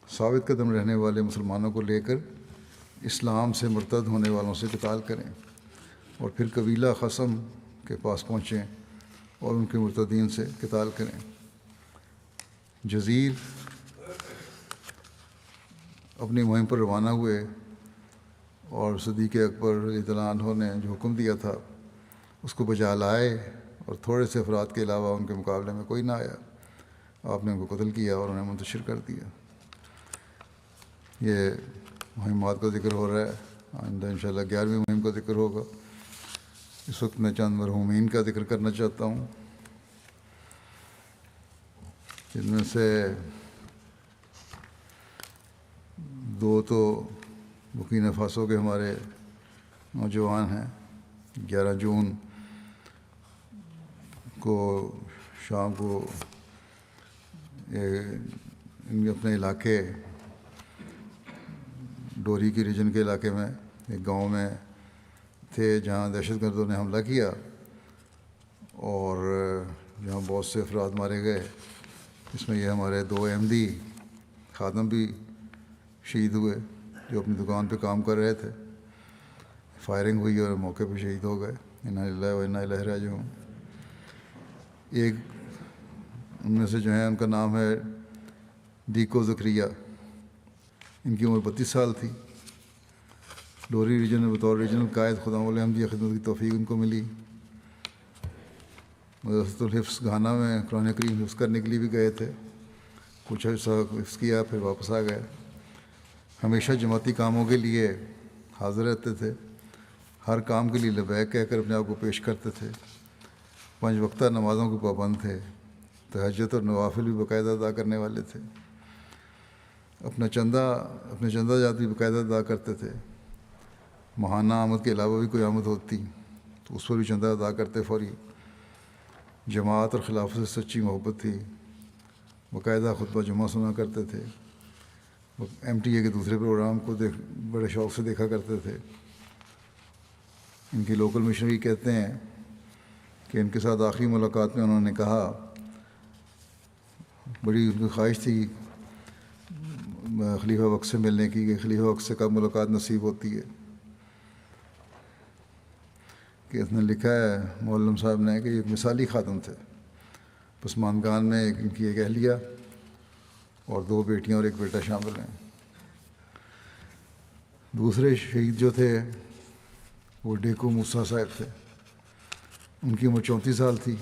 ثابت قدم رہنے والے مسلمانوں کو لے کر اسلام سے مرتد ہونے والوں سے قتال کریں، اور پھر قبیلہ خصم کے پاس پہنچیں اور ان کے مرتدین سے قتال کریں۔ جزیر اپنی مہم پر روانہ ہوئے، اور صدیق اکبر رضی اللہ عنہ نے جو حکم دیا تھا اس کو بجا لائے، اور تھوڑے سے افراد کے علاوہ ان کے مقابلے میں کوئی نہ آیا۔ آپ نے ان کو قتل کیا اور انہیں منتشر کر دیا۔ یہ مہمات کا ذکر ہو رہا ہے، آئندہ انشاءاللہ 11ویں مہم کا ذکر ہوگا۔ اس وقت میں چند مرحومین کا ذکر کرنا چاہتا ہوں، جن میں سے 2 تو برکینا فاسو کے ہمارے نوجوان ہیں۔ 11 جون کو شام کو اپنے علاقے ڈوری کی ریجن کے علاقے میں ایک گاؤں میں تھے جہاں دہشت گردوں نے حملہ کیا، اور جہاں بہت سے افراد مارے گئے۔ اس میں یہ ہمارے 2 احمدی خادم بھی شہید ہوئے جو اپنی دکان پہ کام کر رہے تھے۔ فائرنگ ہوئی اور موقع پہ شہید ہو گئے۔ انا للہ و انا الیہ راجعون۔ ایک ان میں سے جو ہیں ان کا نام ہے دیکو زکریہ، ان کی عمر 32 سال تھی۔ ڈوری ریجن میں بطور ریجنل قائد خدام الاحمدیہ خدمت کی توفیق ان کو ملی۔ مدرسۃ الحفظ گھانا میں قرآن کریم حفظ کرنے کے لیے بھی گئے تھے، کچھ عرصہ حفظ کیا پھر واپس آ گئے۔ ہمیشہ جماعتی کاموں کے لیے حاضر رہتے تھے، ہر کام کے لیے لبیک کہہ کر اپنے آپ کو پیش کرتے تھے۔ 5 وقتہ نمازوں کے پابند تھے، تہجد اور نوافل بھی باقاعدہ ادا کرنے والے تھے۔ اپنے چندہ جات بھی باقاعدہ ادا کرتے تھے۔ ماہانہ آمد کے علاوہ بھی کوئی آمد ہوتی تو اس پر بھی چندہ ادا کرتے فوری۔ جماعت اور خلافت سے سچی محبت تھی، باقاعدہ خطبہ جمعہ سنا کرتے تھے. وہ MTA کے دوسرے پروگرام کو بڑے شوق سے دیکھا کرتے تھے. ان کی لوکل مشنری کہتے ہیں کہ ان کے ساتھ آخری ملاقات میں انہوں نے کہا، بڑی ان کی خواہش تھی خلیفہ وقت سے ملنے کی، کہ خلیفہ وقت سے کب ملاقات نصیب ہوتی ہے. کہ اس نے لکھا ہے معلم صاحب نے کہ یہ ایک مثالی خاتون تھے. پسماندگان میں ان کی ایک اہلیہ اور 2 بیٹیاں اور 1 بیٹا شامل ہیں. دوسرے شہید جو تھے وہ ڈیکو موسیٰ صاحب تھے. ان کی عمر 34 سال تھی.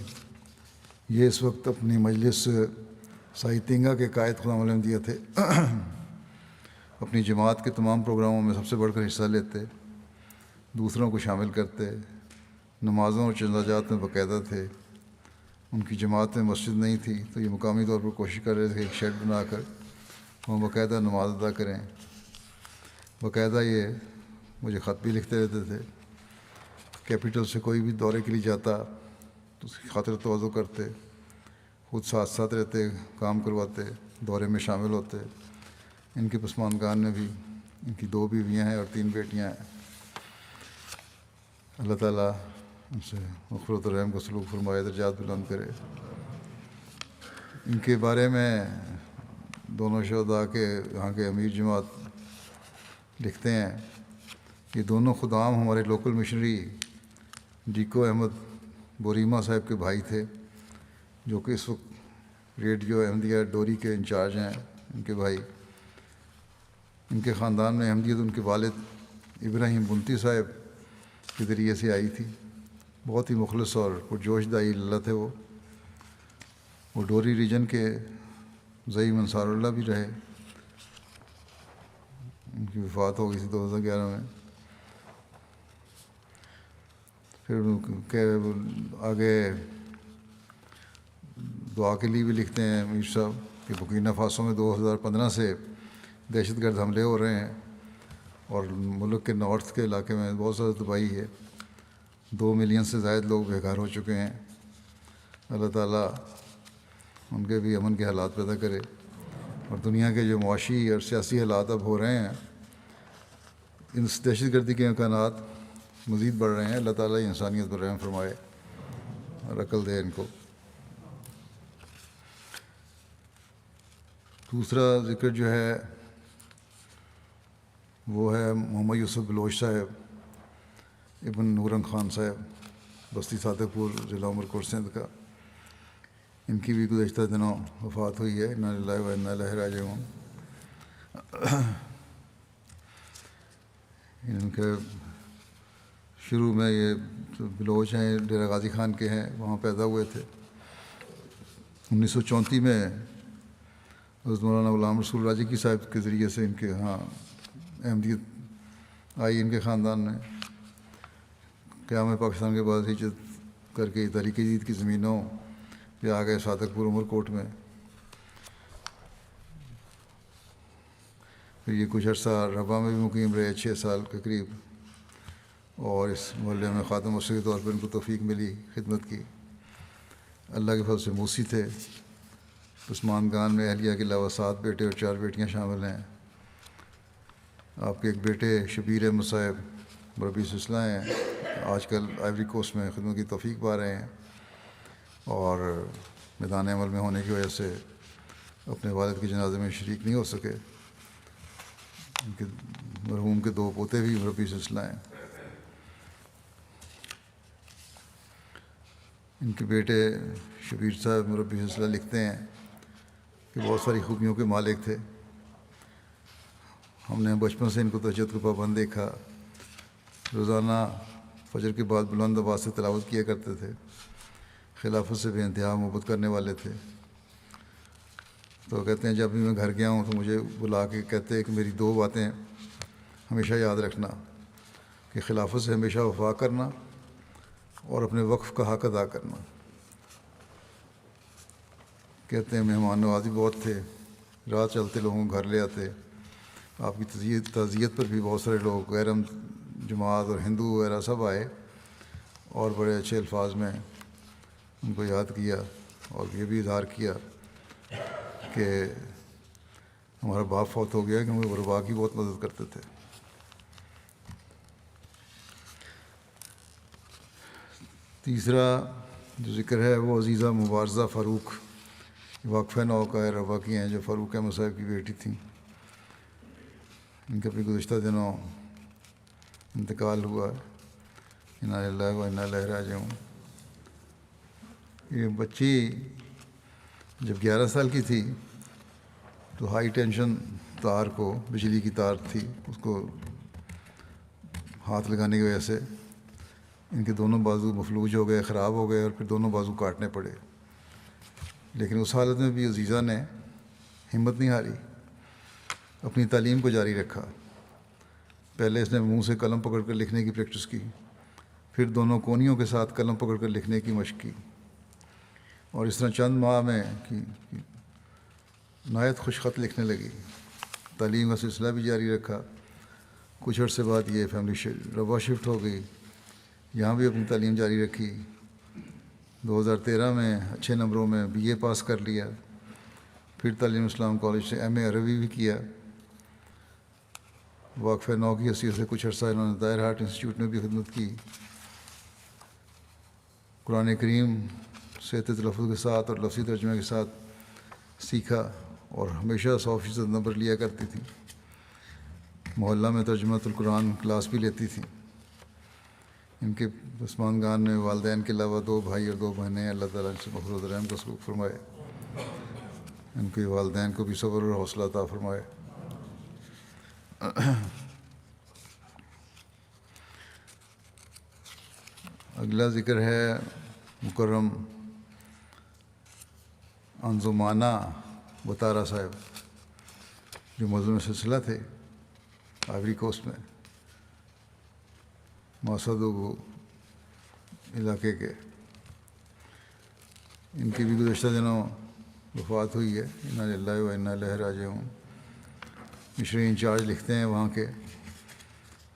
یہ اس وقت اپنی مجلس سائتینگا کے قائد خدا احمدیہ تھے. اپنی جماعت کے تمام پروگراموں میں سب سے بڑھ کر حصہ لیتے، دوسروں کو شامل کرتے، نمازوں اور چندہ جات میں باقاعدہ تھے. ان کی جماعت میں مسجد نہیں تھی تو یہ مقامی طور پر کوشش کر رہے تھے کہ ایک شیڈ بنا کر وہاں باقاعدہ نماز ادا کریں. باقاعدہ یہ مجھے خط بھی لکھتے رہتے تھے. کیپٹل سے کوئی بھی دورے کے لیے جاتا تو اس کی خاطر توجہ کرتے، خود ساتھ ساتھ رہتے، کام کرواتے، دورے میں شامل ہوتے. ان کے پسماندگان میں بھی ان کی 2 بیویاں ہیں اور 3 بیٹیاں ہیں. اللہ تعالیٰ ان سے مغفرت و رحم کا سلوک فرمائے، درجات بلند کرے. ان کے بارے میں دونوں شہداء کے یہاں کے امیر جماعت لکھتے ہیں کہ دونوں خدام ہمارے لوکل مشنری ڈیکو احمد بوریما صاحب کے بھائی تھے، جو کہ اس وقت ریڈیو احمدیہ ڈوری کے انچارج ہیں. ان کے بھائی، ان کے خاندان میں احمدیت ان کے والد ابراہیم بنتی صاحب کے ذریعے سے آئی تھی. بہت ہی مخلص اور پرجوش داعی اللہ تھے. وہ ڈوری ریجن کے زعیم انصار اللہ بھی رہے. ان کی وفات ہو گئی تھی 2011 میں. پھر آگے دعا کے لیے بھی لکھتے ہیں امیر صاحب کہ برکینا فاسو میں 2015 سے دہشت گرد حملے ہو رہے ہیں اور ملک کے نارتھ کے علاقے میں بہت زیادہ تباہی ہے. 2 ملین سے زائد لوگ بے گھر ہو چکے ہیں. اللہ تعالیٰ ان کے بھی امن کے حالات پیدا کرے. اور دنیا کے جو معاشی اور سیاسی حالات اب ہو رہے ہیں، ان دہشت گردی کے امکانات مزید بڑھ رہے ہیں. اللہ تعالیٰ انسانیت پر رحم فرمائے اور عقل دے ان کو. دوسرا ذکر جو ہے وہ ہے محمد یوسف بلوچ صاحب ابن نورنگ خان صاحب، بستی صادق پور، ضلع عمر کوٹ، سندھ کا. ان کی بھی گزشتہ دنوں وفات ہوئی ہے. انا للہ و انا الیہ راجعون. ان کے شروع میں یہ بلوچ ہیں، ڈیرہ غازی خان کے ہیں، وہاں پیدا ہوئے تھے. 1934 میں حضرت مولانا غلام رسول راجی کی صاحب کے ذریعے سے ان کے ہاں احمدیت آئی ان کے خاندان میں. قیام پاکستان کے بعد ہجرت کر کے تحریک جدید کی زمینوں پہ آ گئے صادق پور عمر کوٹ میں. پھر یہ کچھ عرصہ ربا میں بھی مقیم رہے 6 سال کے قریب، اور اس محلے میں خاتم مسجد کے طور پر ان کو توفیق ملی خدمت کی. اللہ کے فضل سے موسی تھے. پسماندگان میں اہلیہ کے علاوہ 7 بیٹے اور 4 بیٹیاں شامل ہیں. آپ کے ایک بیٹے شبیر احمد صاحب مربی سلسلہ ہیں، آج کل آئیوری کوسٹ میں خدمت کی توفیق پا رہے ہیں، اور میدان عمل میں ہونے کی وجہ سے اپنے والد کے جنازے میں شریک نہیں ہو سکے. ان کے مرحوم کے 2 پوتے بھی مربی سلسلہ ہیں. ان کے بیٹے شبیر صاحب مربی سلسلہ لکھتے ہیں کہ بہت ساری خوبیوں کے مالک تھے. ہم نے بچپن سے ان کو تہجد کا پابند دیکھا. روزانہ فجر کے بعد بلند آواز سے تلاوت کیا کرتے تھے. خلافت سے بے انتہا محبت کرنے والے تھے. تو کہتے ہیں جب بھی میں گھر گیا ہوں تو مجھے بلا کے کہتے ہیں کہ میری 2 باتیں ہمیشہ یاد رکھنا، کہ خلافت سے ہمیشہ وفا کرنا اور اپنے وقف کا حق ادا کرنا. کہتے ہیں مہمان نوازی بہت تھے. رات چلتے لوگوں کو گھر لے آتے. آپ کی تعزیت پر بھی بہت سارے لوگ غیر جماعت اور ہندو وغیرہ سب آئے، اور بڑے اچھے الفاظ میں ان کو یاد کیا اور یہ بھی اظہار کیا کہ ہمارا باپ فوت ہو گیا کیونکہ غربا کی بہت مدد کرتے تھے۔ تیسرا جو ذکر ہے وہ عزیزہ مبارزہ فاروق، واقفہ نو کا ہے، روا کی ہیں، جو فاروق احمد صاحب کی بیٹی تھیں۔ ان کا بھی گزشتہ دنوں انتقال ہوا ہے، انا للہ و انا الیہ راجعون۔ یہ بچی جب 11 سال کی تھی تو ہائی ٹینشن تار کو، بجلی کی تار تھی، اس کو ہاتھ لگانے کی وجہ سے ان کے دونوں بازو مفلوج ہو گئے، خراب ہو گئے، اور پھر دونوں بازو کاٹنے پڑے۔ لیکن اس حالت میں بھی عزیزہ نے ہمت نہیں ہاری، اپنی تعلیم کو جاری رکھا۔ پہلے اس نے منہ سے قلم پکڑ کر لکھنے کی پریکٹس کی، پھر دونوں کونیوں کے ساتھ قلم پکڑ کر لکھنے کی مشق کی، اور اس طرح چند ماہ میں نہایت خوش خط لکھنے لگی۔ تعلیم کا سلسلہ بھی جاری رکھا۔ کچھ عرصے بعد یہ فیملی روا شفٹ ہو گئی، یہاں بھی اپنی تعلیم جاری رکھی۔ 2013 میں اچھے نمبروں میں BA پاس کر لیا، پھر تعلیم اسلام کالج سے MA عربی بھی کیا۔ واقفہ نو کی حیثیت سے کچھ عرصہ انہوں نے دائر ہارٹ انسٹیٹیوٹ میں بھی خدمت کی۔ قرآن کریم سے تلفظ کے ساتھ اور لفظی ترجمے کے ساتھ سیکھا، اور ہمیشہ 100% نمبر لیا کرتی تھی۔ محلہ میں ترجمہ القرآن کلاس بھی لیتی تھیں۔ ان کے پسماندگان میں والدین کے علاوہ 2 بھائی اور 2 بہنیں، اللہ تعالیٰ ان سے مغفرت و رحم کا سلوک فرمائے، ان کے والدین کو بھی صبر اور حوصلہ عطا فرمائے۔ اگلا ذکر ہے مکرم انزمانہ بطارہ صاحب، جو مظلوم سلسلہ تھے آئیوری کوسٹ میں، ماسادوگو علاقے کے۔ ان کی بھی گزشتہ دنوں وفات ہوئی ہے، انا للہ و انا الیہ راجعون۔ مشرعی انچارج لکھتے ہیں وہاں کے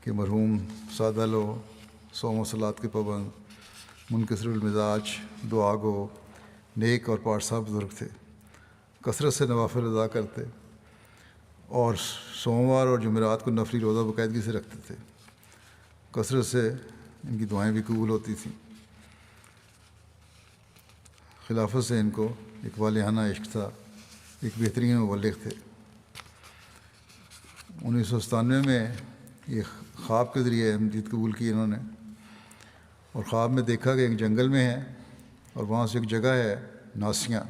کہ مرحوم سادہ لو، صوم و صلات کے پابند، منکسر المزاج، دعا گو، نیک اور پارسا بزرگ تھے۔ کثرت سے نوافل ادا کرتے، اور سوموار اور جمعرات کو نفلی روزہ باقاعدگی سے رکھتے تھے۔ کثرت سے ان کی دعائیں بھی قبول ہوتی تھیں۔ خلافت سے ان کو ایک والہانہ عشق تھا، ایک بہترین مبلغ تھے۔ 1997 میں یہ خواب کے ذریعے احمدیت قبول کی انہوں نے، اور خواب میں دیکھا کہ ایک جنگل میں ہے، اور وہاں سے ایک جگہ ہے ناسیاں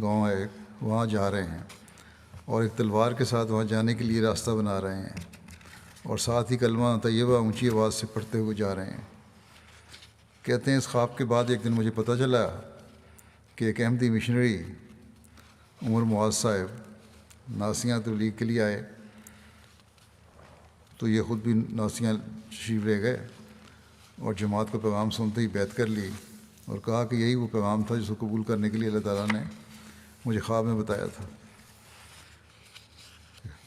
گاؤں ہے ایک، وہاں جا رہے ہیں، اور ایک تلوار کے ساتھ وہاں جانے کے لیے راستہ بنا رہے ہیں، اور ساتھ ہی کلمہ طیبہ اونچی آواز سے پڑھتے ہوئے جا رہے ہیں۔ کہتے ہیں اس خواب کے بعد ایک دن مجھے پتہ چلا کہ ایک احمدی مشنری عمر معاذ صاحب ناسیاں تبلیغ کے لیے آئے، تو یہ خود بھی ناسیاں تشریف لے گئے، اور جماعت کا پیغام سنتے ہی بیعت کر لی، اور کہا کہ یہی وہ پیغام تھا جس کو قبول کرنے کے لیے اللہ تعالیٰ نے مجھے خواب میں بتایا تھا۔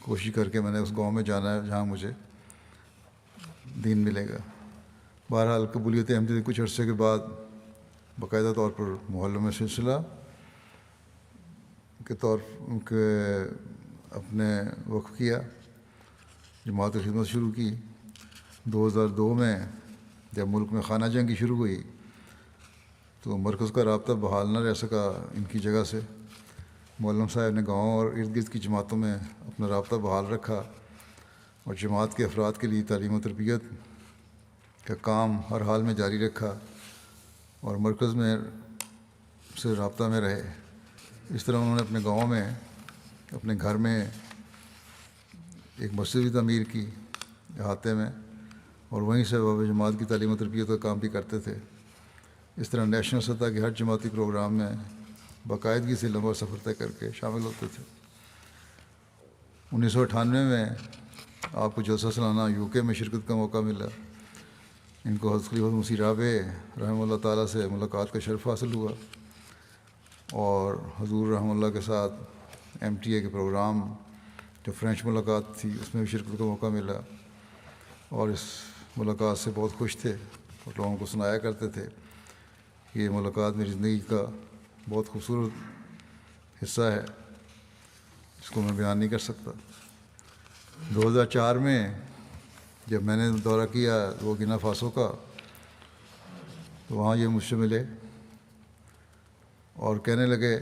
کوشش کر کے میں نے اس گاؤں میں جانا ہے جہاں مجھے دین ملے گا۔ بہرحال قبولیت احمدیت کچھ عرصے کے بعد باقاعدہ طور پر محلوں میں سلسلہ کے طور کے اپنے وقف کیا، جماعت کی خدمت شروع کی۔ 2002 میں جب ملک میں خانہ جنگی شروع ہوئی تو مرکز کا رابطہ بحال نہ رہ سکا ان کی جگہ سے۔ مولم صاحب نے گاؤں اور ارد گرد کی جماعتوں میں اپنا رابطہ بحال رکھا، اور جماعت کے افراد کے لیے تعلیم و تربیت کا کام ہر حال میں جاری رکھا، اور مرکز میں سے رابطہ میں رہے۔ اس طرح انہوں نے اپنے گاؤں میں، اپنے گھر میں ایک مسجد بھی تعمیر کی احاطے میں، اور وہیں سے باب جماعت کی تعلیم و تربیت کا کام بھی کرتے تھے۔ اس طرح نیشنل سطح کے ہر جماعتی پروگرام میں باقاعدگی سے لمبا سفر طے کر کے شامل ہوتے تھے۔ 1998 میں آپ کو جلسہ سالانہ UK میں شرکت کا موقع ملا۔ ان کو حضرت خلیفۃ مسیح رابع رحمہ اللہ تعالیٰ سے ملاقات کا شرف حاصل ہوا، اور حضور رحمہ اللہ کے ساتھ MTA کے پروگرام جو فرینچ ملاقات تھی اس میں بھی شرکت کا موقع ملا، اور اس ملاقات سے بہت خوش تھے، اور لوگوں کو سنایا کرتے تھے کہ یہ ملاقات میری زندگی کا بہت خوبصورت حصہ ہے، اس کو میں بیان نہیں کر سکتا۔ 2004 میں جب میں نے دورہ کیا بورکینا فاسو کا، تو وہاں یہ مجھ سے ملے اور کہنے لگے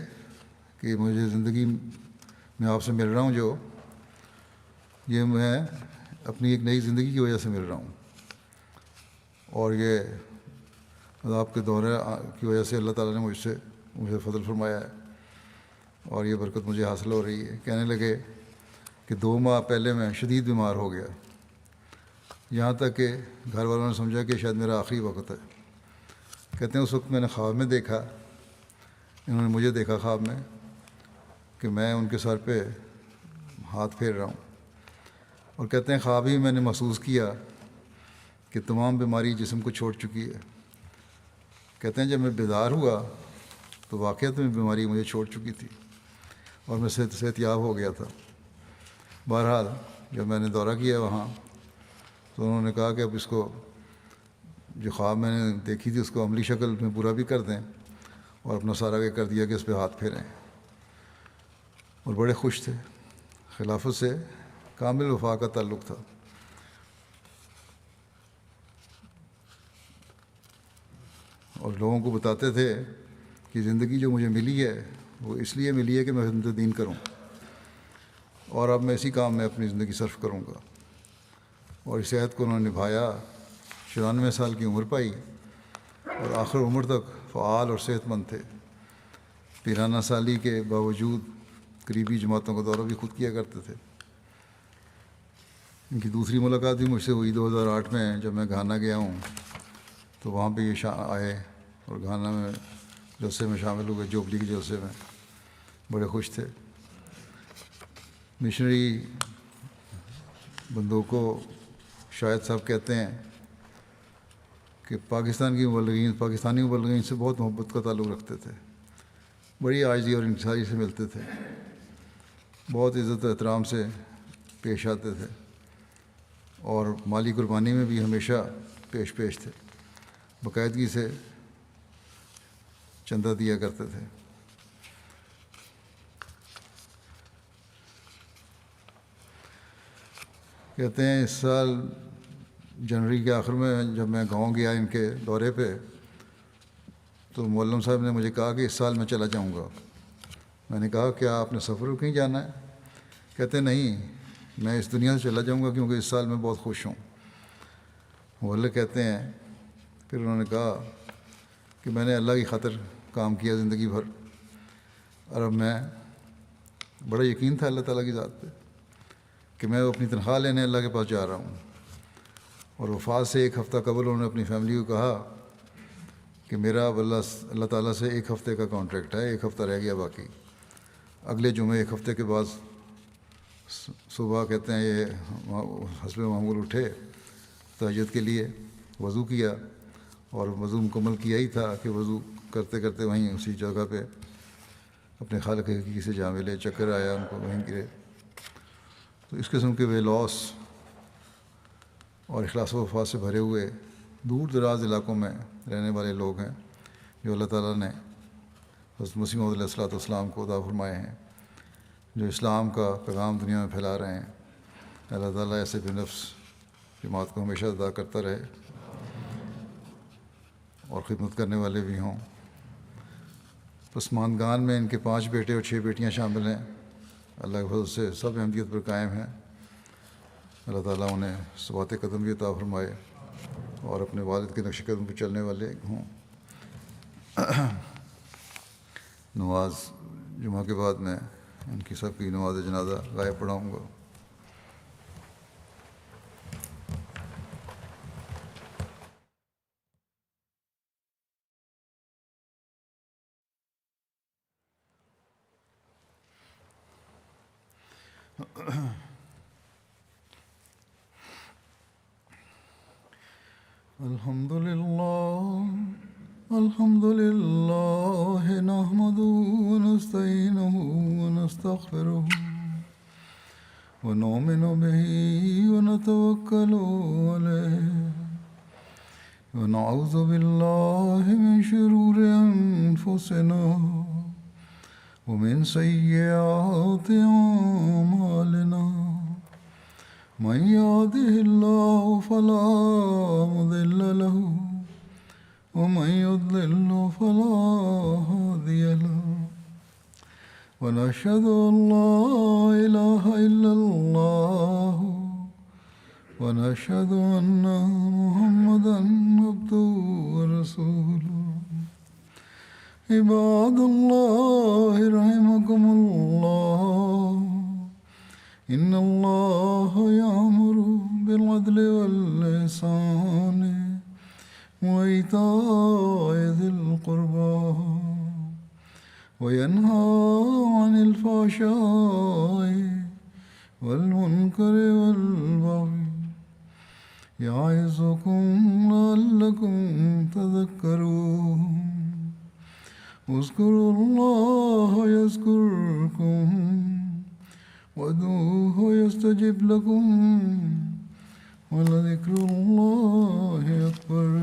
کہ مجھے زندگی میں آپ سے مل رہا ہوں، جو یہ میں اپنی ایک نئی زندگی کی وجہ سے مل رہا ہوں، اور یہ آپ کے دورے کی وجہ سے اللہ تعالیٰ نے مجھے فضل فرمایا ہے اور یہ برکت مجھے حاصل ہو رہی ہے۔ کہنے لگے کہ 2 ماہ پہلے میں شدید بیمار ہو گیا، یہاں تک کہ گھر والوں نے سمجھا کہ شاید میرا آخری وقت ہے۔ کہتے ہیں اس وقت میں نے خواب میں دیکھا، انہوں نے مجھے دیکھا خواب میں کہ میں ان کے سر پہ ہاتھ پھیر رہا ہوں، اور کہتے ہیں خواب ہی میں نے محسوس کیا کہ تمام بیماری جسم کو چھوڑ چکی ہے۔ کہتے ہیں جب میں بیدار ہوا تو واقعات میں بیماری مجھے چھوڑ چکی تھی اور میں صحت یاب ہو گیا تھا۔ بہرحال جب میں نے دورہ کیا وہاں تو انہوں نے کہا کہ اب اس کو جو خواب میں نے دیکھی تھی اس کو عملی شکل میں پورا بھی کر دیں، اور اپنا سارا یہ کر دیا کہ اس پہ ہاتھ پھیریں، اور بڑے خوش تھے۔ خلافت سے کامل وفا کا تعلق تھا۔ اور لوگوں کو بتاتے تھے کہ زندگی جو مجھے ملی ہے وہ اس لیے ملی ہے کہ میں خدمت دین کروں، اور اب میں اسی کام میں اپنی زندگی صرف کروں گا۔ اور اس عہد کو انہوں نے نبھایا، 94 سال کی عمر پائی اور آخر عمر تک فعال اور صحت مند تھے۔ پیرانہ سالی کے باوجود قریبی جماعتوں کا دورہ بھی خود کیا کرتے تھے۔ ان کی دوسری ملاقات بھی مجھ سے ہوئی 2008 میں، جب میں گھانا گیا ہوں تو وہاں پہ یہ آئے اور گھانا میں جلسے میں شامل ہوئے، جوبلی کے جلسے میں، بڑے خوش تھے۔ مشنری بندوں کو شاہد صاحب کہتے ہیں کہ پاکستانی مبلغین سے بہت محبت کا تعلق رکھتے تھے، بڑی عاجزی اور انکساری سے ملتے تھے، بہت عزت و احترام سے پیش آتے تھے، اور مالی قربانی میں بھی ہمیشہ پیش تھے، باقاعدگی سے چندہ دیا کرتے تھے۔ کہتے ہیں اس سال جنوری کے آخر میں جب میں گاؤں گیا ان کے دورے پہ، تو مولم صاحب نے مجھے کہا کہ اس سال میں چلا جاؤں گا۔ میں نے کہا کیا آپ نے سفر کو کہیں جانا ہے؟ کہتے ہیں نہیں، میں اس دنیا سے چلا جاؤں گا کیونکہ اس سال میں بہت خوش ہوں۔ مولم کہتے ہیں پھر انہوں نے کہا کہ میں نے اللہ کی خاطر کام کیا زندگی بھر، اور اب میں بڑا یقین تھا اللہ تعالیٰ کی ذات پہ کہ میں اپنی تنخواہ لینے اللہ کے پاس جا رہا ہوں۔ اور وفات سے 1 ہفتہ قبل انہوں نے اپنی فیملی کو کہا کہ میرا اب اللہ تعالیٰ سے 1 ہفتے کا کانٹریکٹ ہے، 1 ہفتہ رہ گیا باقی۔ اگلے جمعے 1 ہفتے کے بعد صبح کہتے ہیں یہ حسب معمول اٹھے تہجد کے لیے، وضو کیا، اور وضو مکمل کیا ہی تھا کہ وضو کرتے کرتے وہیں اسی جگہ پہ اپنے خالق حقیقی سے جا ملے، چکر آیا ان کو، وہیں گرے۔ تو اس قسم کے بے لوث اور اخلاص و وفا سے بھرے ہوئے دور دراز علاقوں میں رہنے والے لوگ ہیں جو اللہ تعالیٰ نے حضرت مسیح موعود علیہ الصلوۃ والسلام کو عطا فرمائے ہیں، جو اسلام کا پیغام دنیا میں پھیلا رہے ہیں۔ اللہ تعالیٰ ایسے بے نفس جماعت کو ہمیشہ عطا کرتا رہے اور خدمت کرنے والے بھی ہوں۔ پسماندگان میں ان کے 5 بیٹے اور 6 بیٹیاں شامل ہیں۔ اللہ کے فضل سے سب احمدیت پر قائم ہیں۔ اللہ تعالیٰ انہیں ثبات قدم بھی عطا فرمائے اور اپنے والد کے نقش قدم پر چلنے والے ہوں۔ نماز جمعہ کے بعد میں ان کی سب کی نماز جنازہ غائب پڑھاؤں گا۔ الحمد لله نحمده ونستعينه ونستغفره ونؤمن به ونتوكل عليه ونعوذ بالله من شرور أنفسنا ومن سيئات من يهده الله فلا مضل له ومن يضلل فلا هادي له ونشهد أن لا إله إلا الله ونشهد أن محمدا عبده ورسوله عباد الله رحمكم الله إن الله يأمر بالعدل والإحسان وإيتاء ذي القربى وينهى عن الفحشاء والمنكر والبغي يعظكم لعلكم تذكرون اذكروا الله يذكركم وادعوه يستجب لكم ولذكر الله أكبر.